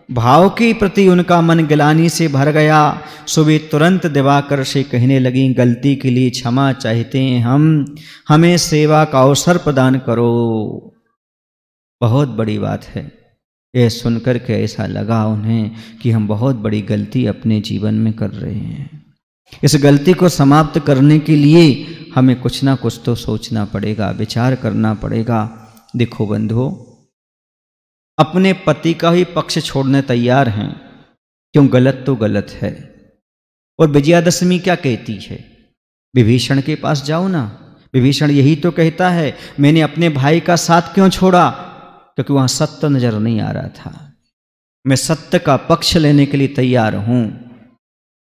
भाव के प्रति उनका मन गिलानी से भर गया। सुबह तुरंत दिवाकर से कहने लगी, गलती के लिए क्षमा चाहते हैं हम, हमें सेवा का अवसर प्रदान करो। बहुत बड़ी बात है। यह सुनकर के ऐसा लगा उन्हें कि हम बहुत बड़ी गलती अपने जीवन में कर रहे हैं। इस गलती को समाप्त करने के लिए हमें कुछ ना कुछ तो सोचना पड़ेगा, विचार करना पड़ेगा। देखो बंधुओं, अपने पति का ही पक्ष छोड़ने तैयार हैं, क्यों? गलत तो गलत है। और विजयादशमी क्या कहती है? विभीषण के पास जाओ ना। विभीषण यही तो कहता है, मैंने अपने भाई का साथ क्यों छोड़ा? क्योंकि वहां सत्य नजर नहीं आ रहा था। मैं सत्य का पक्ष लेने के लिए तैयार हूं,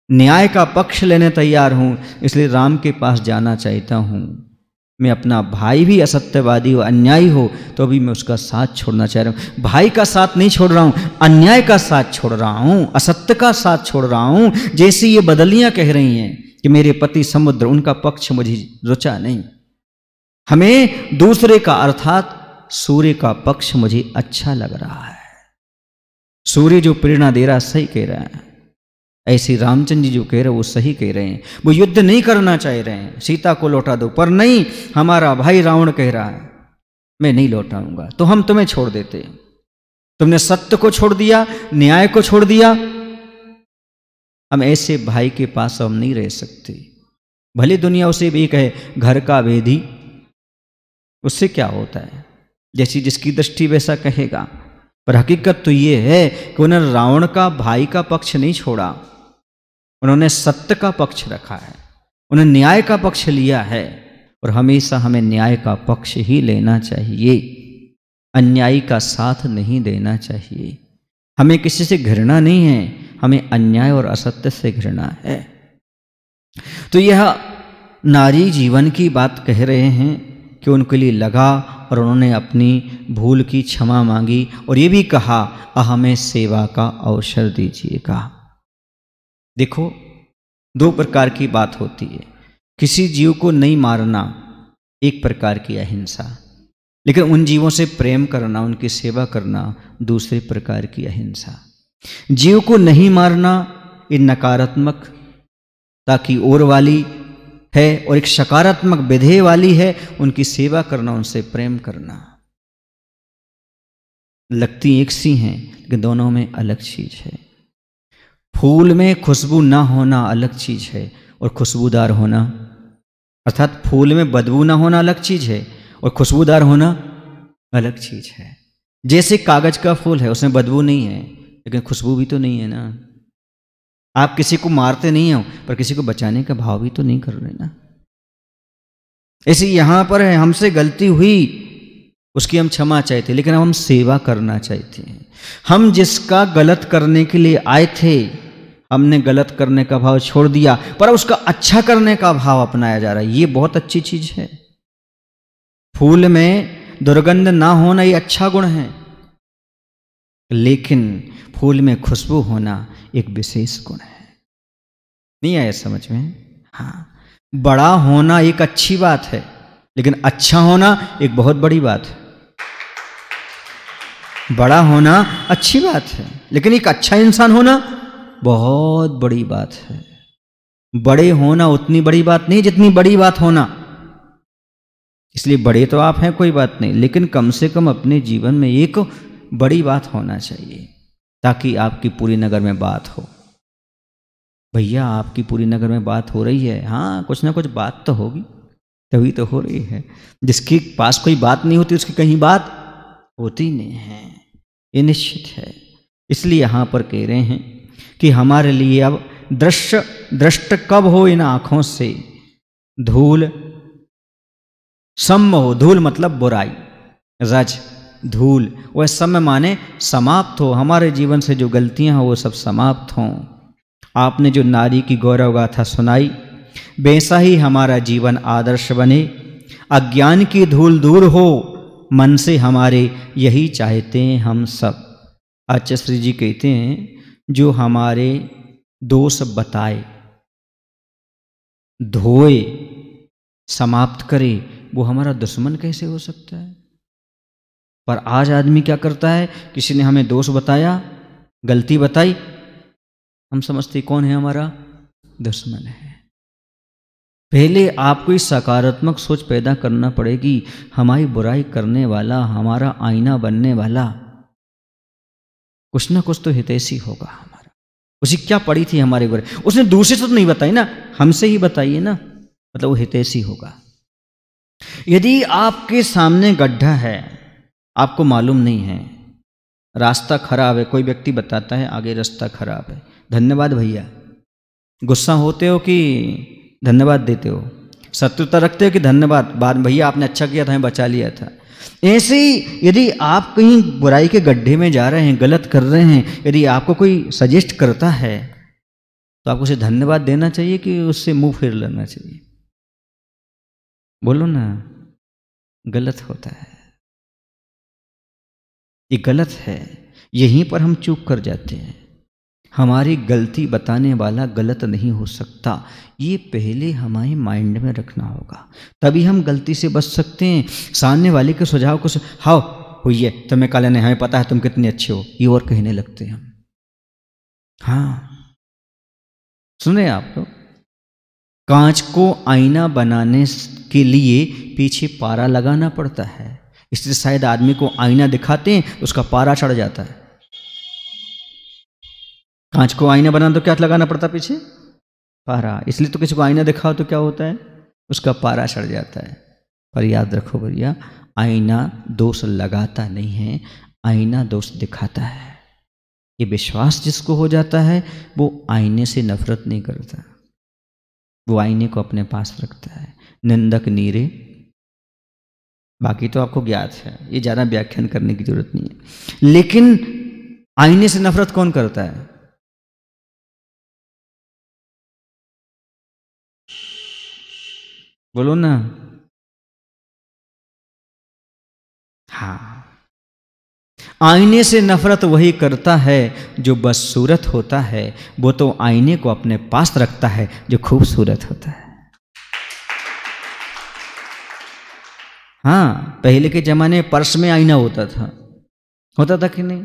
न्याय का पक्ष लेने तैयार हूं, इसलिए राम के पास जाना चाहता हूं। मैं अपना भाई भी असत्यवादी हो, अन्यायी हो, तो भी मैं उसका साथ छोड़ना चाह रहा हूं। भाई का साथ नहीं छोड़ रहा हूं, अन्याय का साथ छोड़ रहा हूं, असत्य का साथ छोड़ रहा हूं। जैसे ये बदलियां कह रही हैं कि मेरे पति समुद्र, उनका पक्ष मुझे रुचा नहीं। हमें दूसरे का अर्थात सूर्य का पक्ष मुझे अच्छा लग रहा है। सूर्य जो प्रेरणा दे रहा सही कह रहा है। ऐसे रामचंद्र जी जो कह रहे हैं वो सही कह रहे हैं। वो युद्ध नहीं करना चाह रहे हैं, सीता को लौटा दो, पर नहीं, हमारा भाई रावण कह रहा है मैं नहीं लौटाऊंगा, तो हम तुम्हें छोड़ देते। तुमने सत्य को छोड़ दिया, न्याय को छोड़ दिया, हम ऐसे भाई के पास हम नहीं रह सकते। भले दुनिया उसे भी कहे घर का वेदी, उससे क्या होता है, जैसी जिसकी दृष्टि वैसा कहेगा। पर हकीकत तो ये है कि उन्होंने रावण का भाई का पक्ष नहीं छोड़ा, उन्होंने सत्य का पक्ष रखा है, उन्होंने न्याय का पक्ष लिया है। और हमेशा हमें न्याय का पक्ष ही लेना चाहिए, अन्यायी का साथ नहीं देना चाहिए। हमें किसी से घृणा नहीं है, हमें अन्याय और असत्य से घृणा है। तो यह नारी जीवन की बात कह रहे हैं कि उनके लिए लगा और उन्होंने अपनी भूल की क्षमा मांगी और ये भी कहा हमें सेवा का अवसर दीजिएगा। देखो, दो प्रकार की बात होती है। किसी जीव को नहीं मारना एक प्रकार की अहिंसा, लेकिन उन जीवों से प्रेम करना, उनकी सेवा करना दूसरे प्रकार की अहिंसा। जीव को नहीं मारना ये नकारात्मकता की ओर वाली है और एक सकारात्मक विधेय वाली है, उनकी सेवा करना, उनसे प्रेम करना। लगती एक सी हैं लेकिन दोनों में अलग चीज है। फूल में खुशबू ना होना अलग चीज है और खुशबूदार होना, अर्थात फूल में बदबू ना होना अलग चीज है और खुशबूदार होना अलग चीज है। जैसे कागज का फूल है, उसमें बदबू नहीं है लेकिन खुशबू भी तो नहीं है ना। आप किसी को मारते नहीं हो पर किसी को बचाने का भाव भी तो नहीं कर रहे ना। ऐसे यहां पर है, हमसे गलती हुई उसकी हम क्षमा चाहते, लेकिन हम सेवा करना चाहते हैं। हम जिसका गलत करने के लिए आए थे, हमने गलत करने का भाव छोड़ दिया पर उसका अच्छा करने का भाव अपनाया जा रहा है। ये बहुत अच्छी चीज है। फूल में दुर्गंध ना होना ये अच्छा गुण है, लेकिन फूल में खुशबू होना एक विशेष गुण है। नहीं आया समझ में? हाँ, बड़ा होना एक अच्छी बात है, लेकिन अच्छा होना एक बहुत बड़ी बात है। बड़ा होना अच्छी बात है, लेकिन एक अच्छा इंसान होना बहुत बड़ी बात है। बड़े होना उतनी बड़ी बात नहीं जितनी बड़ी बात होना। इसलिए बड़े तो आप हैं, कोई बात नहीं, लेकिन कम से कम अपने जीवन में एक बड़ी बात होना चाहिए ताकि आपकी पूरी नगर में बात हो। भैया आपकी पूरी नगर में बात हो रही है, हाँ कुछ ना कुछ बात तो होगी, तभी तो हो रही है। जिसके पास कोई बात नहीं होती उसकी कहीं बात होती नहीं है, ये निश्चित है। इसलिए यहाँ पर कह रहे हैं कि हमारे लिए अब दृष्ट कब हो इन आँखों से, धूल सम हो। धूल मतलब बुराई, रज धूल, वह सम माने समाप्त हो। हमारे जीवन से जो गलतियां हैं वो सब समाप्त हों। आपने जो नारी की गौरव गाथा सुनाई, वैसा ही हमारा जीवन आदर्श बने। अज्ञान की धूल दूर हो मन से हमारे, यही चाहते हैं हम सब। आचार्य श्री जी कहते हैं जो हमारे दोष बताए, धोए, समाप्त करे, वो हमारा दुश्मन कैसे हो सकता है? पर आज आदमी क्या करता है, किसी ने हमें दोष बताया, गलती बताई, हम समझते कौन है हमारा दुश्मन है। पहले आपको इस सकारात्मक सोच पैदा करना पड़ेगी, हमारी बुराई करने वाला, हमारा आईना बनने वाला कुछ ना कुछ तो हितैषी होगा हमारा। उसी क्या पड़ी थी हमारे बुराई, उसने दूसरे से तो नहीं बताई ना, हमसे ही बताइए ना, मतलब वो हितैषी होगा। यदि आपके सामने गड्ढा है, आपको मालूम नहीं है, रास्ता खराब है, कोई व्यक्ति बताता है आगे रास्ता खराब है, धन्यवाद भैया, गुस्सा होते हो कि धन्यवाद देते हो? शत्रुता रखते हो कि धन्यवाद, बाद भैया आपने अच्छा किया था, हमें बचा लिया था? ऐसे ही यदि आप कहीं बुराई के गड्ढे में जा रहे हैं, गलत कर रहे हैं, यदि आपको कोई सजेस्ट करता है तो आपको उसे धन्यवाद देना चाहिए कि उससे मुंह फेर लेना चाहिए? बोलो ना, गलत होता है, ये गलत है। यहीं पर हम चूक कर जाते हैं। हमारी गलती बताने वाला गलत नहीं हो सकता, ये पहले हमारे माइंड में रखना होगा, तभी हम गलती से बच सकते हैं। सामने वाले के सुझाव को हाँ हुई है, तुम्हें काले ने, हमें पता है तुम कितने अच्छे हो, ये और कहने लगते हैं हम। हाँ सुने आप लोग, कांच को आईना बनाने के लिए पीछे पारा लगाना पड़ता है, इसलिए शायद आदमी को आईना दिखाते हैं तो उसका पारा चढ़ जाता है। कांच को आईना बनाना तो क्या लगाना पड़ता पीछे? पारा। इसलिए तो किसी को आईना दिखाओ तो क्या होता है, उसका पारा चढ़ जाता है। पर याद रखो भैया, आईना दोष लगाता नहीं है, आईना दोष दिखाता है। ये विश्वास जिसको हो जाता है वो आईने से नफरत नहीं करता, वो आईने को अपने पास रखता है। निंदक नीरे, बाकी तो आपको ज्ञात है, ये ज़्यादा व्याख्यान करने की जरूरत नहीं है। लेकिन आईने से नफरत कौन करता है? बोलो ना। हाँ, आईने से नफरत वही करता है जो बदसूरत होता है, वो तो आईने को अपने पास रखता है जो खूबसूरत होता है। हाँ, पहले के जमाने पर्स में आईना होता था कि नहीं?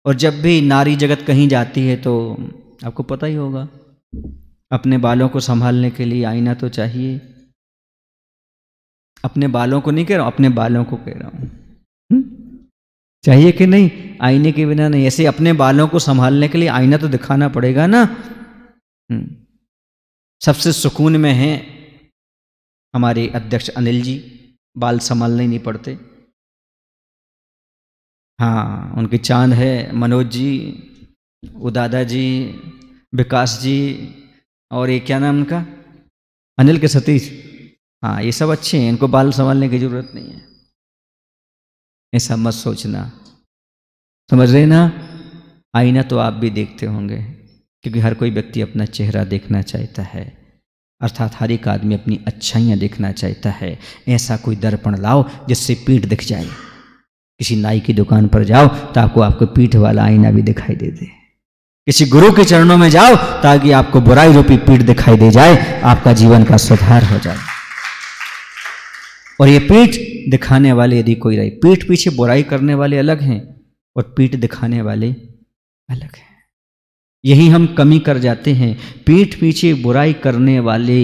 और जब भी नारी जगत कहीं जाती है तो आपको पता ही होगा, अपने बालों को संभालने के लिए आईना तो चाहिए। अपने बालों को नहीं कह रहा हूं, अपने बालों को कह रहा हूं, चाहिए कि नहीं? आईने के बिना नहीं। ऐसे अपने बालों को संभालने के लिए आईना तो दिखाना पड़ेगा ना। सबसे सुकून में हैं हमारे अध्यक्ष अनिल जी, बाल संभालने नहीं पड़ते। हाँ, उनकी चांद है मनोज जी, उदादा जी, विकास जी, और ये क्या नाम उनका, अनिल के सतीश। हाँ, ये सब अच्छे हैं, इनको बाल संभालने की जरूरत नहीं है। ऐसा मत सोचना, समझ रहे ना? आईना तो आप भी देखते होंगे, क्योंकि हर कोई व्यक्ति अपना चेहरा देखना चाहता है, अर्थात हर एक आदमी अपनी अच्छाइयाँ देखना चाहता है। ऐसा कोई दर्पण लाओ जिससे पीठ दिख जाए। किसी नाई की दुकान पर जाओ तो आपको पीठ वाला आईना भी दिखाई दे दे। किसी गुरु के चरणों में जाओ ताकि आपको बुराई रूपी पीठ दिखाई दे जाए, आपका जीवन का सुधार हो जाए। और ये पीठ दिखाने वाले यदि कोई रहे, पीठ पीछे बुराई करने वाले अलग हैं और पीठ दिखाने वाले अलग हैं। यही हम कमी कर जाते हैं, पीठ पीछे बुराई करने वाले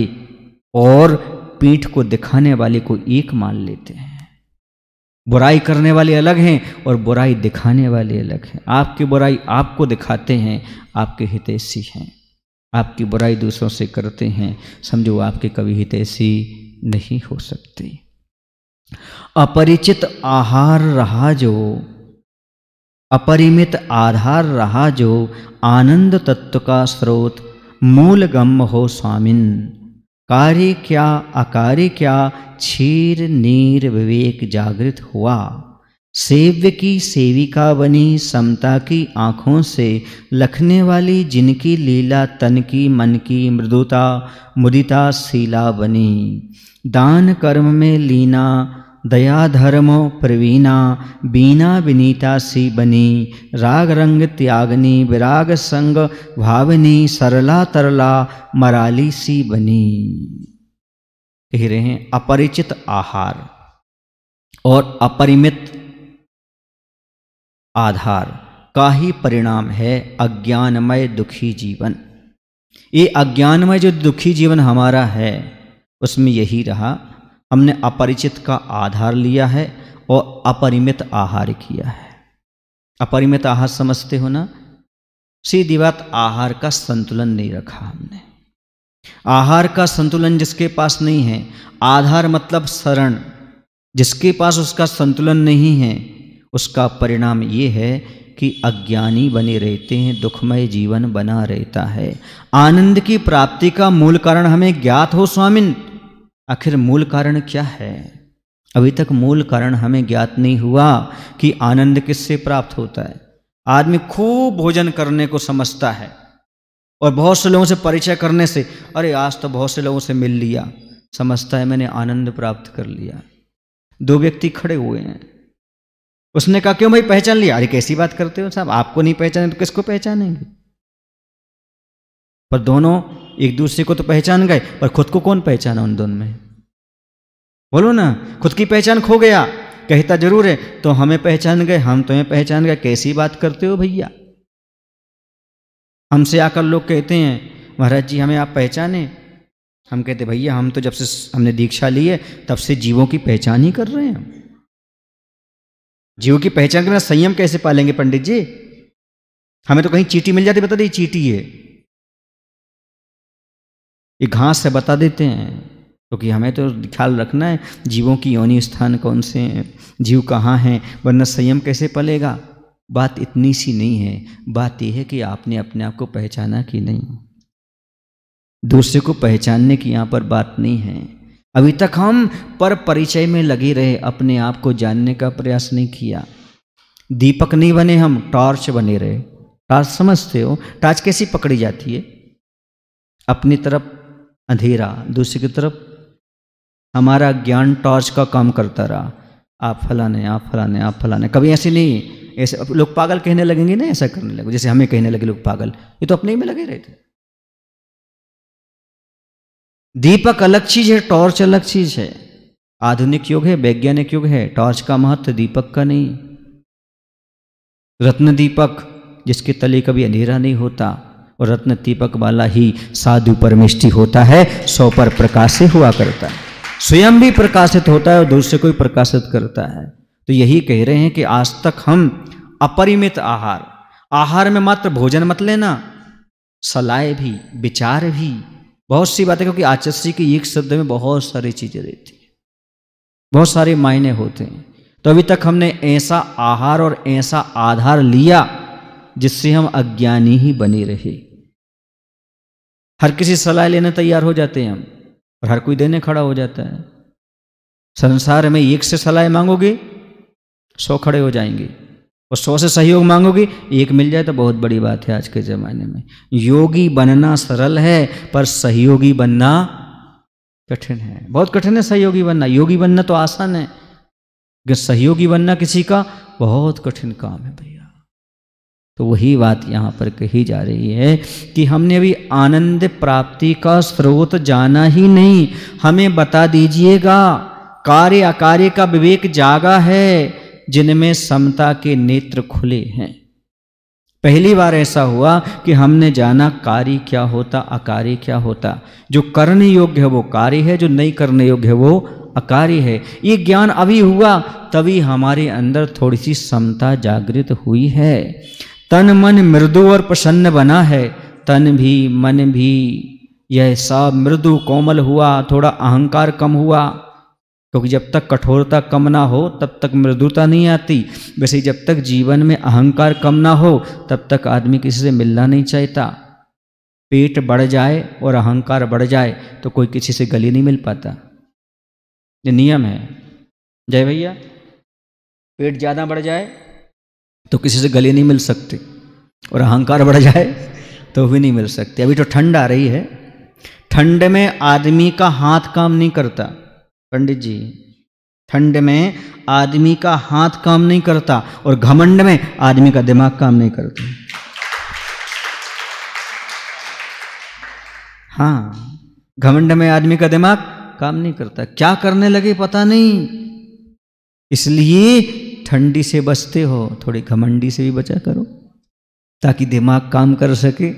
और पीठ को दिखाने वाले को एक मान लेते हैं। बुराई करने वाले अलग हैं और बुराई दिखाने वाले अलग हैं। आपकी बुराई आपको दिखाते हैं, आपके हितैषी हैं। आपकी बुराई दूसरों से करते हैं, समझो आपके कभी हितैषी नहीं हो सकते। अपरिचित आहार रहा जो, अपरिमित आधार रहा जो, आनंद तत्व का स्रोत मूल गम हो स्वामिन। कार्य क्या अकार्य क्या, क्षीर नीर विवेक जागृत हुआ। सेव्य की सेविका बनी, समता की आँखों से लखने वाली, जिनकी लीला तन की मन की मृदुता मुदिता शीला बनी। दान कर्म में लीना, दया धर्मो प्रवीणा, बीना विनीता सी बनी। राग रंग त्यागनी, विराग संग भावनी, सरला तरला मराली सी बनी। कह रहे हैं अपरिचित आहार और अपरिमित आधार का ही परिणाम है अज्ञानमय दुखी जीवन। ये अज्ञानमय जो दुखी जीवन हमारा है उसमें यही रहा, हमने अपरिचित का आधार लिया है और अपरिमित आहार किया है। अपरिमित आहार समझते हो ना? सीधी बात, आहार का संतुलन नहीं रखा हमने। आहार का संतुलन जिसके पास नहीं है, आधार मतलब शरण, जिसके पास उसका संतुलन नहीं है, उसका परिणाम ये है कि अज्ञानी बने रहते हैं, दुखमय जीवन बना रहता है। आनंद की प्राप्ति का मूल कारण हमें ज्ञात हो स्वामिन, आखिर मूल कारण क्या है? अभी तक मूल कारण हमें ज्ञात नहीं हुआ कि आनंद किससे प्राप्त होता है। आदमी खूब भोजन करने को समझता है और बहुत से लोगों से परिचय करने से, अरे आज तो बहुत से लोगों से मिल लिया, समझता है मैंने आनंद प्राप्त कर लिया। दो व्यक्ति खड़े हुए हैं, उसने कहा क्यों भाई पहचान लिया? अरे कैसी बात करते हो साहब, आपको नहीं पहचाने तो किसको पहचानेंगे? पर दोनों एक दूसरे को तो पहचान गए, पर खुद को कौन पहचाना उन दोनों में? बोलो ना, खुद की पहचान खो गया। कहता जरूर है तो हमें पहचान गए, हम तुम्हें पहचान गए, कैसी बात करते हो भैया? हमसे आकर लोग कहते हैं महाराज जी हमें आप पहचाने, हम कहते भैया हम तो जब से हमने दीक्षा ली है तब से जीवों की पहचान ही कर रहे हैं। जीवों की पहचान करना संयम कैसे पालेंगे पंडित जी? हमें तो कहीं चींटी मिल जाती, बता दी चींटी है, ये घास से बता देते हैं, क्योंकि हमें तो ख्याल रखना है जीवों की योनि स्थान कौन से हैं, जीव कहाँ हैं, वरना संयम कैसे पलेगा। बात इतनी सी नहीं है, बात यह है कि आपने अपने आप को पहचाना कि नहीं। दूसरे को पहचानने की यहाँ पर बात नहीं है। अभी तक हम पर परिचय में लगे रहे, अपने आप को जानने का प्रयास नहीं किया। दीपक नहीं बने हम, टॉर्च बने रहे। टॉर्च समझते हो? टॉर्च कैसी पकड़ी जाती है? अपनी तरफ अंधेरा, दूसरी की तरफ हमारा ज्ञान टॉर्च का काम करता रहा। आप फलाने, आप फलाने, आप फलाने। कभी ऐसे नहीं, ऐसे लोग पागल कहने लगेंगे ना, ऐसा करने लगे जैसे हमें कहने लगे लोग पागल, ये तो अपने ही में लगे रहते। दीपक अलग चीज है, टॉर्च अलग चीज है। आधुनिक युग है, वैज्ञानिक युग है, टॉर्च का महत्व दीपक का नहीं। रत्न दीपक जिसके तले कभी अंधेरा नहीं होता, और रत्न दीपक वाला ही साधु परमेष्टि होता है, 100 पर प्रकाशित हुआ करता है, स्वयं भी प्रकाशित होता है और दूसरे को भी प्रकाशित करता है। तो यही कह रहे हैं कि आज तक हम अपरिमित आहार में मात्र भोजन मत लेना, सलाह भी, विचार भी, बहुत सी बातें, क्योंकि आचर्य के एक शब्द में बहुत सारी चीजें रहती है, बहुत सारे मायने होते हैं। तो अभी तक हमने ऐसा आहार और ऐसा आधार लिया जिससे हम अज्ञानी ही बने रहे। हर किसी सलाह लेने तैयार हो जाते हैं हम, और हर कोई देने खड़ा हो जाता है। संसार में 1 से सलाह मांगोगे 100 खड़े हो जाएंगे, और 100 से सहयोग मांगोगे 1 मिल जाए तो बहुत बड़ी बात है। आज के ज़माने में योगी बनना सरल है, पर सहयोगी बनना कठिन है, बहुत कठिन है सहयोगी बनना। योगी बनना तो आसान है, लेकिन सहयोगी बनना किसी का बहुत कठिन काम है भैया। तो वही बात यहाँ पर कही जा रही है कि हमने अभी आनंद प्राप्ति का स्रोत जाना ही नहीं। हमें बता दीजिएगा, कार्य अकार्य का विवेक जागा है, जिनमें समता के नेत्र खुले हैं। पहली बार ऐसा हुआ कि हमने जाना कार्य क्या होता, अकार्य क्या होता। जो करने योग्य है वो कार्य है, जो नहीं करने योग्य है वो अकार्य है। ये ज्ञान अभी हुआ, तभी हमारे अंदर थोड़ी सी समता जागृत हुई है। तन मन मृदु और प्रसन्न बना है, तन भी मन भी यह सब मृदु कोमल हुआ, थोड़ा अहंकार कम हुआ, क्योंकि जब तक कठोरता कम ना हो तब तक मृदुता नहीं आती। वैसे जब तक जीवन में अहंकार कम ना हो तब तक आदमी किसी से मिलना नहीं चाहता। पेट बढ़ जाए और अहंकार बढ़ जाए तो कोई किसी से गले नहीं मिल पाता, ये नियम है। जय भैया, पेट ज़्यादा बढ़ जाए तो किसी से गले नहीं मिल सकते, और अहंकार बढ़ जाए तो भी नहीं मिल सकते। अभी तो ठंड आ रही है, ठंड में आदमी का हाथ काम नहीं करता पंडित जी, ठंड में आदमी का हाथ काम नहीं करता, और घमंड में आदमी का दिमाग काम नहीं करता। हाँ, घमंड में आदमी का दिमाग काम नहीं करता। क्या करने लगे पता नहीं, इसलिए ठंडी से बचते हो, थोड़ी घमंडी से भी बचा करो ताकि दिमाग काम कर सके।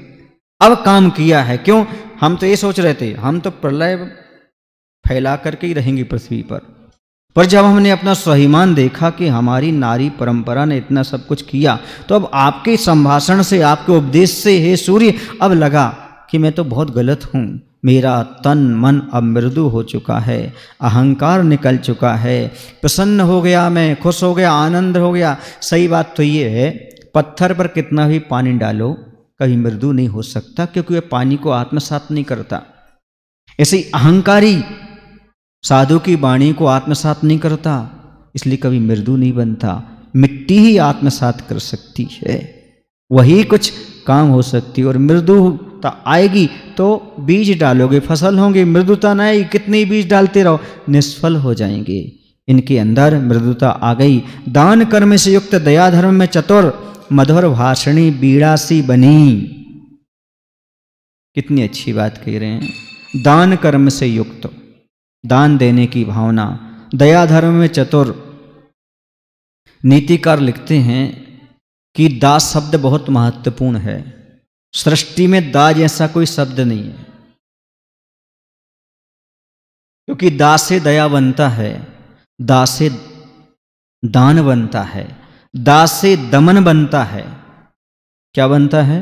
अब काम किया है, क्यों? हम तो ये सोच रहे थे हम तो प्रलय फैला करके ही रहेंगे पृथ्वी पर जब हमने अपना स्वाभिमान देखा कि हमारी नारी परंपरा ने इतना सब कुछ किया, तो अब आपके संभाषण से, आपके उपदेश से, हे सूर्य, अब लगा कि मैं तो बहुत गलत हूँ। मेरा तन मन अब मृदु हो चुका है, अहंकार निकल चुका है, प्रसन्न हो गया, मैं खुश हो गया, आनंद हो गया। सही बात तो ये है, पत्थर पर कितना भी पानी डालो कभी मृदु नहीं हो सकता, क्योंकि वह पानी को आत्मसात नहीं करता। ऐसे ही अहंकारी साधु की वाणी को आत्मसात नहीं करता, इसलिए कभी मृदु नहीं बनता। मिट्टी ही आत्मसात कर सकती है, वही कुछ काम हो सकती है। और मृदुता आएगी तो बीज डालोगे, फसल होंगे। मृदुता न आएगी, कितने बीज डालते रहो, निष्फल हो जाएंगे। इनके अंदर मृदुता आ गई। दान कर्म से युक्त, दया धर्म में चतुर, मधुर भाषणी बीड़ासी बनी। कितनी अच्छी बात कह रहे हैं। दान कर्म से युक्त, दान देने की भावना, दया धर्म में चतुर। नीतिकार लिखते हैं कि दास शब्द बहुत महत्वपूर्ण है। सृष्टि में दा जैसा कोई शब्द नहीं है, क्योंकि दास से दया बनता है, दास से दान बनता है, दास से दमन बनता है। क्या बनता है?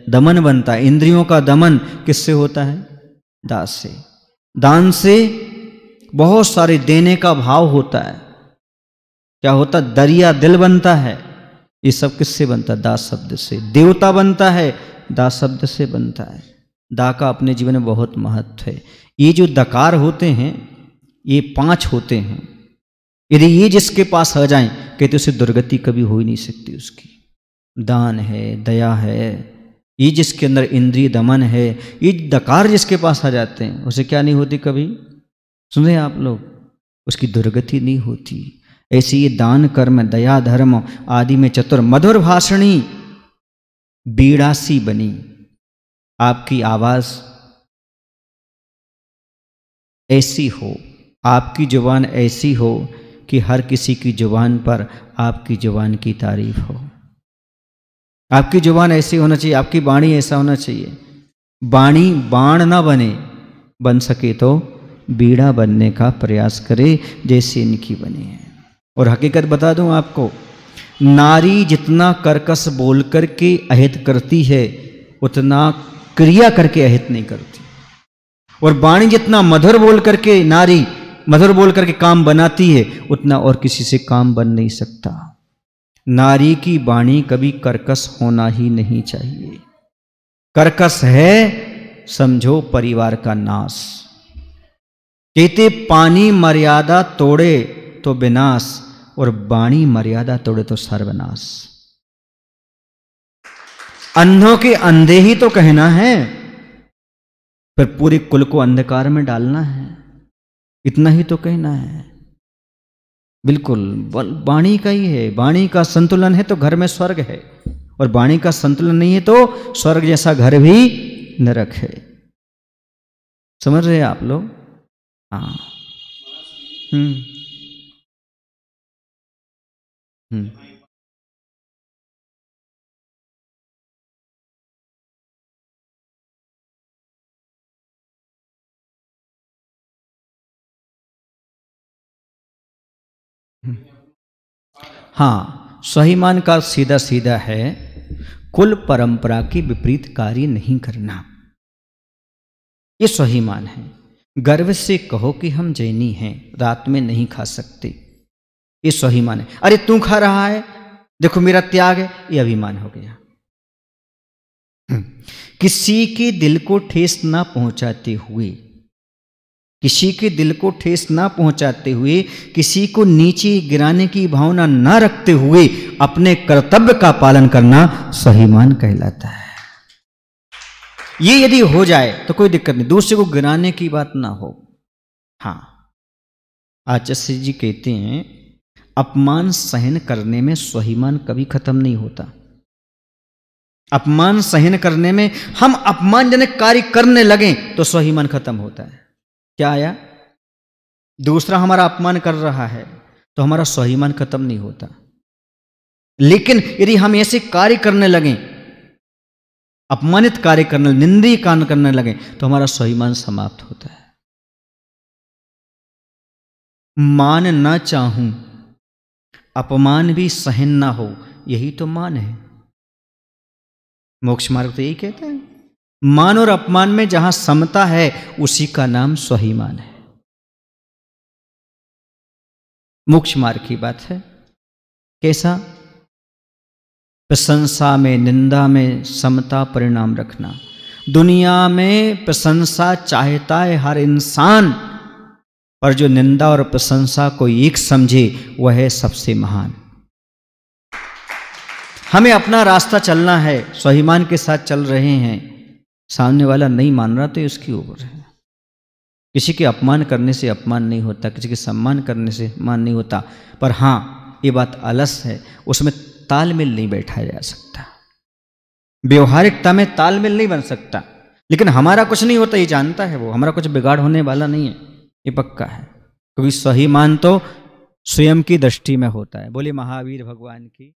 दमन बनता है। इंद्रियों का दमन किससे होता है? दास से। दान से बहुत सारे देने का भाव होता है। क्या होता? दरिया दिल बनता है। ये सब किससे बनता है? दास शब्द से। देवता बनता है, दास शब्द से बनता है। दा का अपने जीवन में बहुत महत्व है। ये जो दकार होते हैं, ये 5 होते हैं। यदि ये जिसके पास आ जाएं, कहते उसे दुर्गति कभी हो ही नहीं सकती उसकी। दान है, दया है, ये जिसके अंदर इंद्रिय दमन है, ये दकार जिसके पास आ जाते हैं, उसे क्या नहीं होती कभी? सुने आप लोग, उसकी दुर्गति नहीं होती। ऐसे ये दान कर्म, दया धर्म आदि में चतुर, मधुर भाषणी बीड़ासी बनी। आपकी आवाज ऐसी हो, आपकी जुबान ऐसी हो कि हर किसी की जुबान पर आपकी जुबान की तारीफ हो। आपकी जुबान ऐसी होना चाहिए, आपकी वाणी ऐसा होना चाहिए। वाणी बाण ना बने, बन सके तो बीड़ा बनने का प्रयास करे, जैसे इनकी बनी है। और हकीकत बता दूं आपको, नारी जितना कर्कश बोल करके अहित करती है, उतना क्रिया करके अहित नहीं करती। और वाणी जितना मधुर बोल करके, नारी मधुर बोल करके काम बनाती है, उतना और किसी से काम बन नहीं सकता। नारी की वाणी कभी कर्कश होना ही नहीं चाहिए। कर्कश है, समझो परिवार का नाश। कहते पानी मर्यादा तोड़े तो विनाश, और वाणी मर्यादा तोड़े तो सर्वनाश। अंधों के अंधे ही तो कहना है, फिर पूरे कुल को अंधकार में डालना है, इतना ही तो कहना है। बिल्कुल वाणी का ही है। वाणी का संतुलन है तो घर में स्वर्ग है, और वाणी का संतुलन नहीं है तो स्वर्ग जैसा घर भी नरक है। समझ रहे हैं आप लोग? हाँ। हाँ, स्वाभिमान का सीधा सीधा है, कुल परंपरा के विपरीत कार्य नहीं करना। ये स्वाभिमान है। गर्व से कहो कि हम जैनी हैं, रात में नहीं खा सकते, ये स्वाभिमान है। अरे तू खा रहा है, देखो मेरा त्याग है, ये अभिमान हो गया। किसी के दिल को ठेस ना पहुंचाते हुए, किसी के दिल को ठेस ना पहुंचाते हुए, किसी को नीचे गिराने की भावना ना रखते हुए अपने कर्तव्य का पालन करना स्वाभिमान कहलाता है। ये यदि हो जाए तो कोई दिक्कत नहीं, दूसरे को गिराने की बात ना हो। हाँ, आचार्य जी कहते हैं अपमान सहन करने में स्वाभिमान कभी खत्म नहीं होता। अपमान सहन करने में हम अपमानजनक कार्य करने लगें तो स्वाभिमान खत्म होता है। क्या आया? दूसरा हमारा अपमान कर रहा है तो हमारा स्वाभिमान खत्म नहीं होता। लेकिन यदि हम ऐसे कार्य करने लगें, अपमानित कार्य करने, निंदनीय कार्य करने लगे, तो हमारा स्वाभिमान समाप्त होता है। मान ना चाहूं, अपमान भी सहन ना हो, यही तो मान है। मोक्ष मार्ग तो यही कहता है, मान और अपमान में जहां समता है उसी का नाम स्वाभिमान है। मोक्ष मार्ग की बात है। कैसा? प्रशंसा में, निंदा में समता परिणाम रखना। दुनिया में प्रशंसा चाहता है हर इंसान, पर जो निंदा और प्रशंसा को एक समझे वह है सबसे महान। हमें अपना रास्ता चलना है, स्वाभिमान के साथ चल रहे हैं, सामने वाला नहीं मान रहा तो उसकी ऊपर है। किसी के अपमान करने से अपमान नहीं होता, किसी के सम्मान करने से मान नहीं होता। पर हाँ, ये बात अलस है, उसमें तालमेल नहीं बैठाया जा सकता, व्यवहारिकता में तालमेल नहीं बन सकता। लेकिन हमारा कुछ नहीं होता, ये जानता है वो, हमारा कुछ बिगाड़ होने वाला नहीं है, ये पक्का है। क्योंकि स्वाभिमान तो स्वयं की दृष्टि में होता है। बोले महावीर भगवान की।